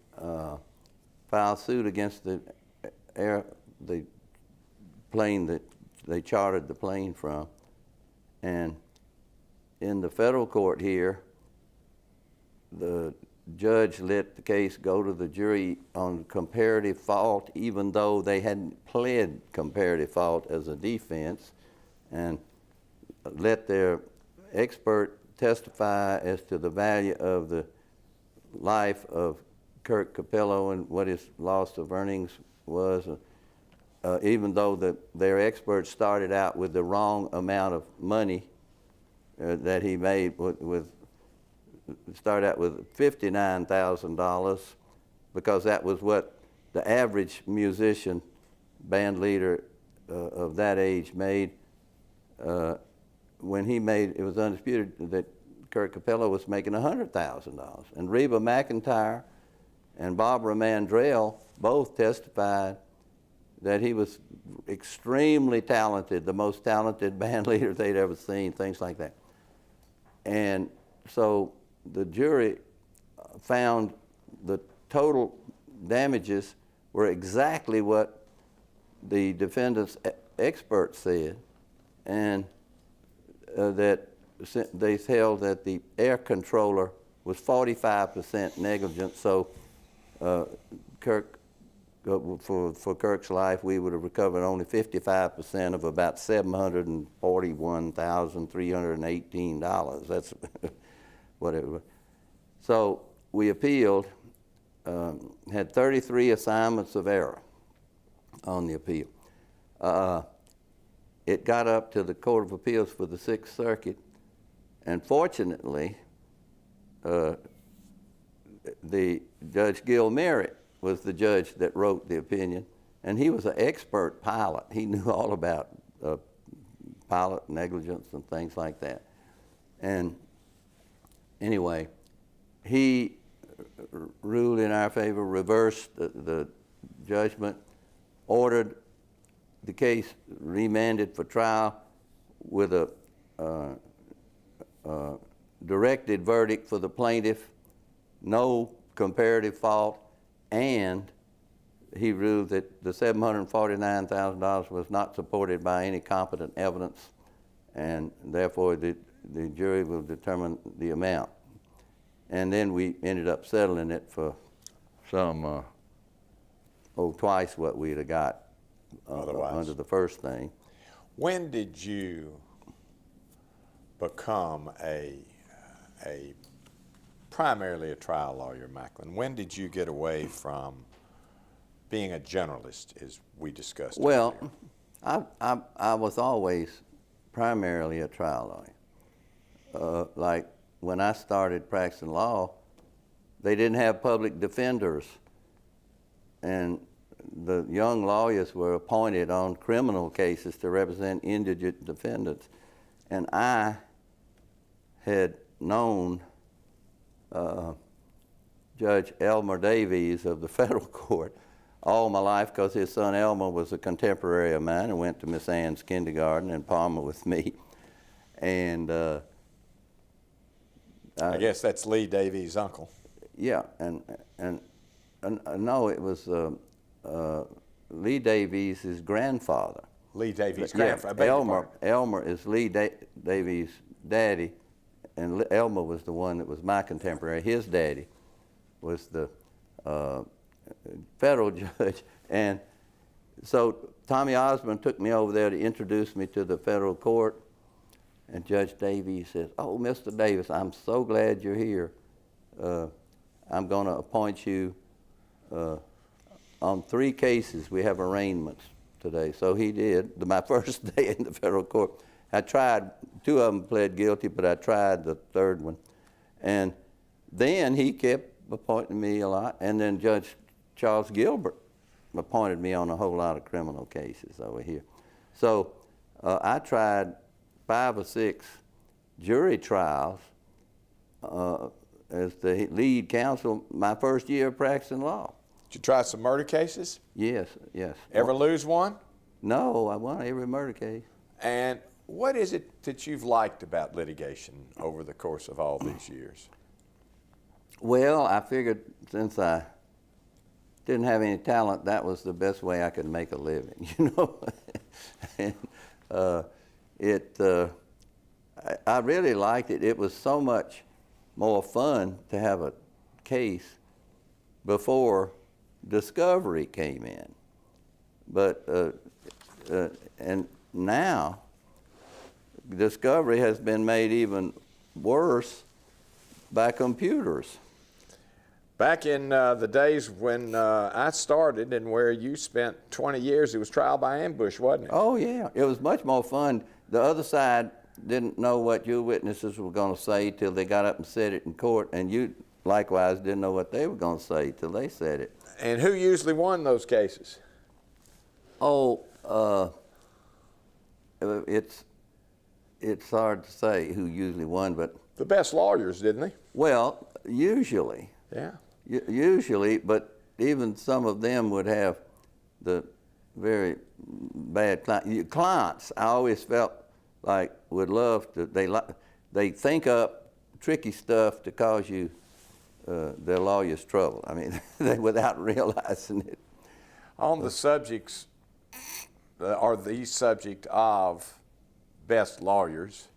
filed suit against the plane that they chartered the plane from. And in the federal court here, the judge let the case go to the jury on comparative fault, even though they hadn't pled comparative fault as a defense, and let their expert testify as to the value of the life of Kirk Capello and what his loss of earnings was, even though their expert started out with the wrong amount of money that he made. Started out with $59,000 because that was what the average musician, band leader of that age made. When he made, it was undisputed that Kirk Capello was making $100,000. And Reba McEntire and Barbara Mandrell both testified that he was extremely talented, the most talented band leader they'd ever seen, things like that. And so the jury found the total damages were exactly what the defendant's expert said, and that they held that the air controller was 45% negligent. So Kirk, for Kirk's life, we would have recovered only 55% of about $741,318. That's what it was. So we appealed, had 33 assignments of error on the appeal. It got up to the Court of Appeals for the Sixth Circuit, And fortunately, the Judge Gil Merritt was the judge that wrote the opinion, and he was an expert pilot. He knew all about pilot negligence and things like that. And anyway, he ruled in our favor, reversed the judgment, ordered the case remanded for trial with a directed verdict for the plaintiff, no comparative fault, and he ruled that the $749,000 was not supported by any competent evidence, and therefore the jury will determine the amount. And then we ended up settling it for some, twice what we'd have got under the first thing. When did you become primarily a trial lawyer, Maclin? When did you get away from being a generalist, as we discussed Well, earlier? I was always primarily a trial lawyer. Like when I started practicing law, they didn't have public defenders, and the young lawyers were appointed on criminal cases to represent indigent defendants. And I had known Judge Elmer Davies of the federal court all my life because his son Elmer was a contemporary of mine and went to Miss Ann's kindergarten in Palmer with me. And I guess that's Lee Davies' uncle. Yeah, and no, it was Lee Davies' grandfather. Lee Davies' Yeah, grandfather. Elmer is Lee Davies' daddy, and Elmer was the one that was my contemporary. His daddy was the federal judge, and so Tommy Osmond took me over there to introduce me to the federal court, and Judge Davies says, "Oh, Mr. Davis, I'm so glad you're here. I'm going to appoint you on 3 cases. We have arraignments today." So he did. My first day in the federal court, I tried, 2 of them pled guilty, but I tried the 3rd one. And then he kept appointing me a lot, and then Judge Charles Gilbert appointed me on a whole lot of criminal cases over here. So I tried 5 or 6 jury trials as the lead counsel my first year of practicing law. Did you try some murder cases? Yes, yes. Ever lose one? No, I won every murder case. And what is it that you've liked about litigation over the course of all these years? Well, I figured since I didn't have any talent, that was the best way I could make a living, you know. And I really liked it. It was so much more fun to have a case before discovery came in. But and now discovery has been made even worse by computers. Back in the days when I started and where you spent 20 years, it was trial by ambush, wasn't it? Oh, yeah. It was much more fun. The other side didn't know what your witnesses were going to say till they got up and said it in court, and you likewise didn't know what they were going to say till they said it. And who usually won those cases? Oh, it's hard to say who usually won, but... The best lawyers, didn't they? Well, usually. Yeah. Usually, but even some of them would have the very bad clients. I always felt like would love to, they think up tricky stuff to cause you their lawyer's trouble. I mean, without realizing it. On the subjects, or the subject of best lawyers,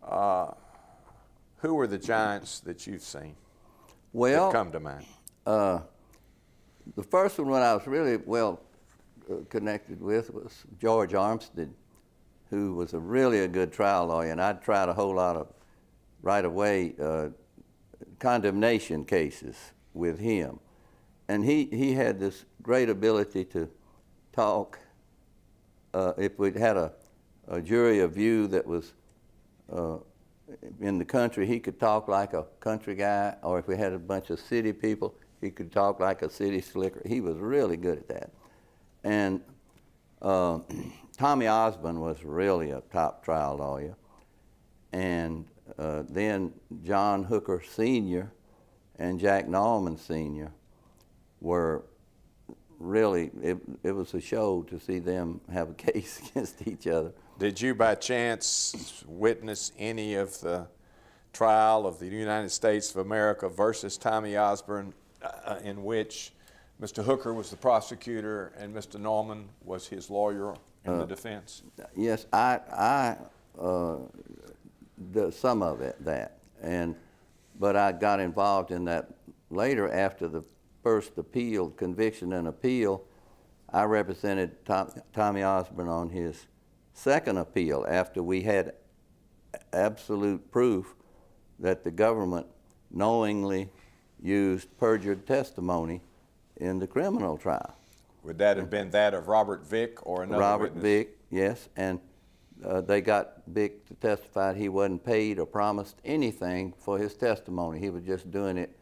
who were the giants that you've seen? Well, that come to mind. The first one I was really well connected with was George Armstead, who was really a good trial lawyer, and I'd tried a whole lot of right-of-way condemnation cases with him. And he had this great ability to talk. If we'd had a jury of view that was in the country, he could talk like a country guy, or if we had a bunch of city people, he could talk like a city slicker. He was really good at that. And Tommy Osborne was really a top trial lawyer. And then John Hooker Sr. and Jack Norman Sr. were really, it was a show to see them have a case against each other. Did you by chance witness any of the trial of the United States of America versus Tommy Osborne, in which Mr. Hooker was the prosecutor and Mr. Norman was his lawyer in the defense? Yes, some of it, but I got involved in that later after the first appeal, conviction and appeal. I represented Tommy Osborne on his second appeal after we had absolute proof that the government knowingly used perjured testimony in the criminal trial. Would that have been that of Robert Vick or another Robert witness? Vick, yes, and they got Vick to testify he wasn't paid or promised anything for his testimony. He was just doing it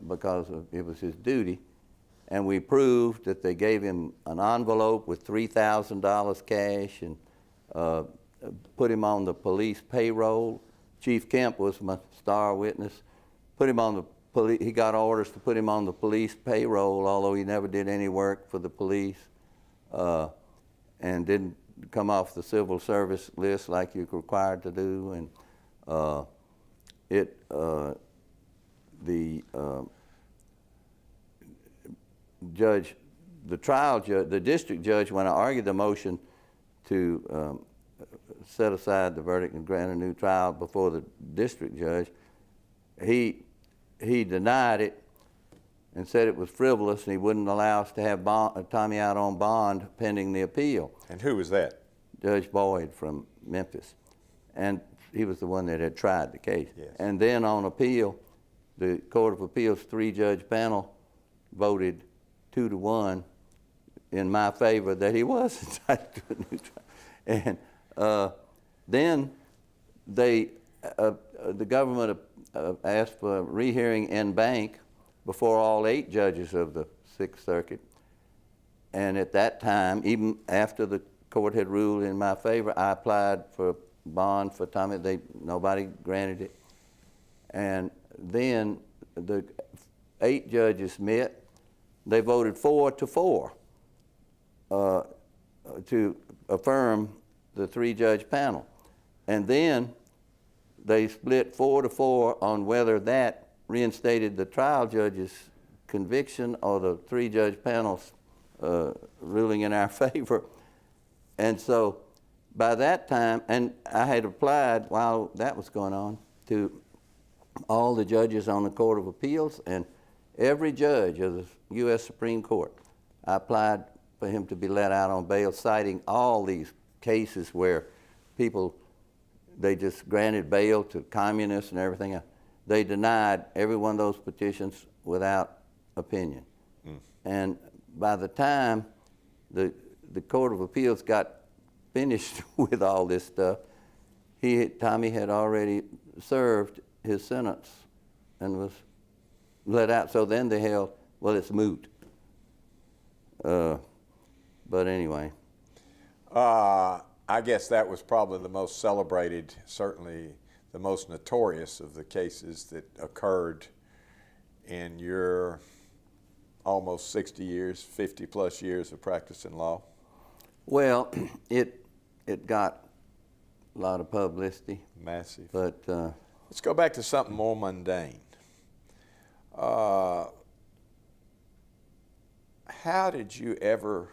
because it was his duty. And we proved that they gave him an envelope with $3,000 cash and put him on the police payroll. Chief Kemp was my star witness. Put him on the police. He got orders to put him on the police payroll, although he never did any work for the police, and didn't come off the civil service list like you're required to do. And the district judge, when I argued the motion to set aside the verdict and grant a new trial before the district judge, he denied it and said it was frivolous and he wouldn't allow us to have Tommy out on bond pending the appeal. And who was that? Judge Boyd from Memphis. And he was the one that had tried the case. Yes. And then on appeal, the Court of Appeals 3-judge panel voted 2-1 in my favor that he was entitled to a new trial. And then the government asked for a rehearing en banc before all 8 judges of the Sixth Circuit. And at that time, even after the court had ruled in my favor, I applied for bond for Tommy. Nobody granted it. And then the 8 judges met. They voted 4-4 to affirm the 3-judge panel. And then they split 4-4 on whether that reinstated the trial judge's conviction or the 3-judge panel's ruling in our favor. And so by that time, and I had applied while that was going on to all the judges on the Court of Appeals and every judge of the U.S. Supreme Court. I applied for him to be let out on bail, citing all these cases where people, they just granted bail to communists and everything else. They denied every one of those petitions without opinion. And by the time the Court of Appeals got finished with all this stuff, Tommy had already served his sentence and was let out. So then they held, well, it's moot. But anyway. I guess that was probably the most celebrated, certainly the most notorious of the cases that occurred in your almost 60 years, 50 plus years of practicing law. Well, it got a lot of publicity. Massive. But let's go back to something more mundane. How did you ever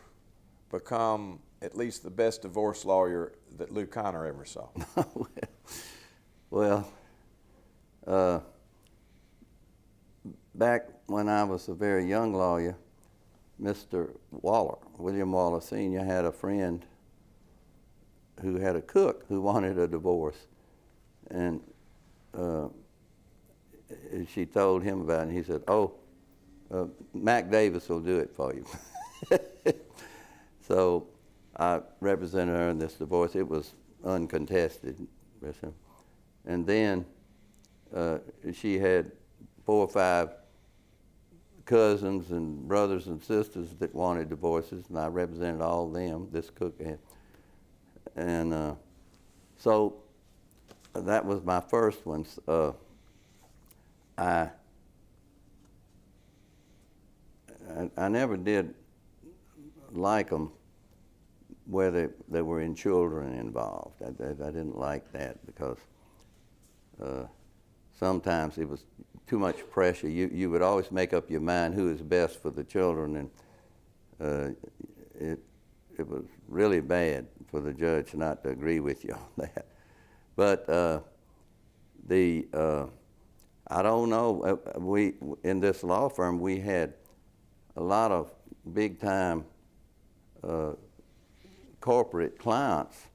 become at least the best divorce lawyer that Lou Conner ever saw? Well, back when I was a very young lawyer, Mr. Waller, William Waller Sr., had a friend who had a cook who wanted a divorce. And she told him about it, and he said, oh, Mac Davis will do it for you. So I represented her in this divorce. It was uncontested. And then she had 4 or 5 cousins and brothers and sisters that wanted divorces, and I represented all of them, this cook had. And so that was my first one. I never did like them where they were in children involved. I didn't like that because sometimes it was too much pressure. You would always make up your mind who is best for the children, and it was really bad for the judge not to agree with you on that. But I don't know. We in this law firm we had a lot of big time corporate clients,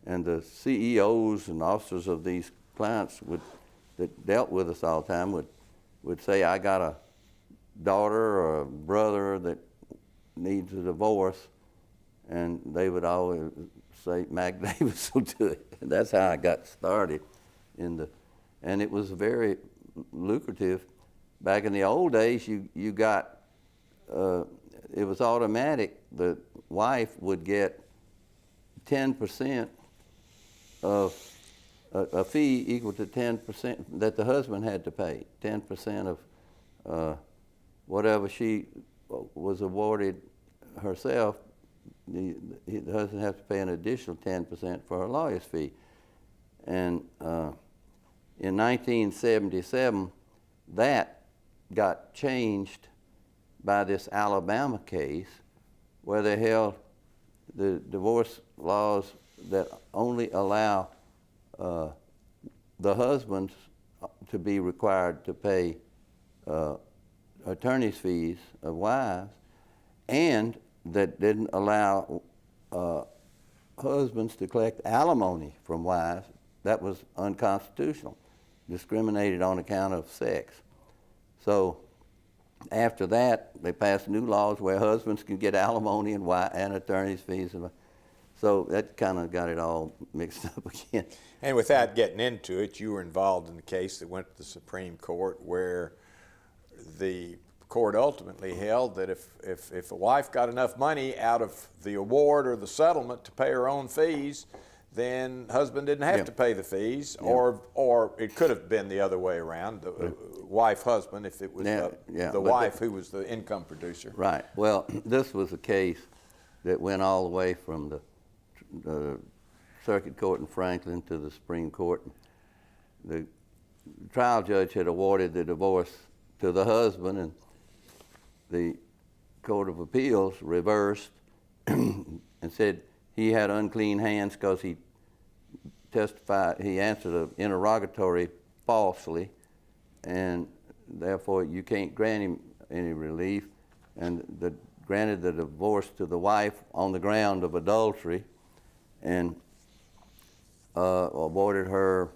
and the CEOs and officers of these clients that dealt with us all the time would say, I got a daughter or a brother that needs a divorce, and they would always say, Mac Davis will do it. And that's how I got started and it was very lucrative. Back in the old days, you got, it was automatic. The wife would get 10% of a fee equal to 10% that the husband had to pay. 10% of whatever she was awarded herself, the husband has to pay an additional 10% for her lawyer's fee. And in 1977, that got changed by this Alabama case where they held the divorce laws that only allow the husbands to be required to pay attorney's fees of wives, and that didn't allow husbands to collect alimony from wives. That was unconstitutional, discriminated on account of sex. So after that, they passed new laws where husbands can get alimony and attorney's fees. So that kind of got it all mixed up again. And without getting into it, you were involved in the case that went to the Supreme Court where the court ultimately held that if a wife got enough money out of the award or the settlement to pay her own fees, then husband didn't have to pay the fees, or it could have been the other way around, the wife husband, if it was the wife who was the income producer. Right. Well, this was a case that went all the way from the circuit court in Franklin to the Supreme Court. The trial judge had awarded the divorce to the husband, and the Court of Appeals reversed and said he had unclean hands because he testified, he answered an interrogatory falsely, and therefore you can't grant him any relief, and granted the divorce to the wife on the ground of adultery, and awarded her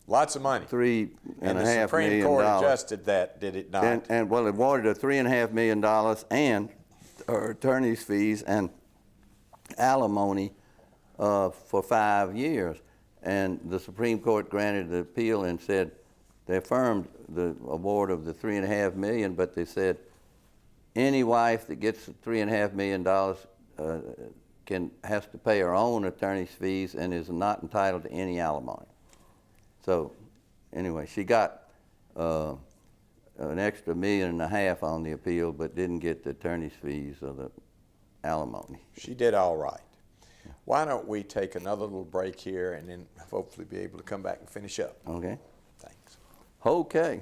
lots of money. $3.5 million. And the Supreme Court adjusted that, did it not? And well, it awarded her $3.5 million and her attorney's fees and alimony for 5 years. And the Supreme Court granted the appeal and said they affirmed the award of the $3.5 million, but they said any wife that gets $3.5 million has to pay her own attorney's fees and is not entitled to any alimony. So anyway, she got an extra $1.5 million on the appeal, but didn't get the attorney's fees or the alimony. She did all right. Why don't we take another little break here and then hopefully be able to come back and finish up. Okay. Thanks. Okay.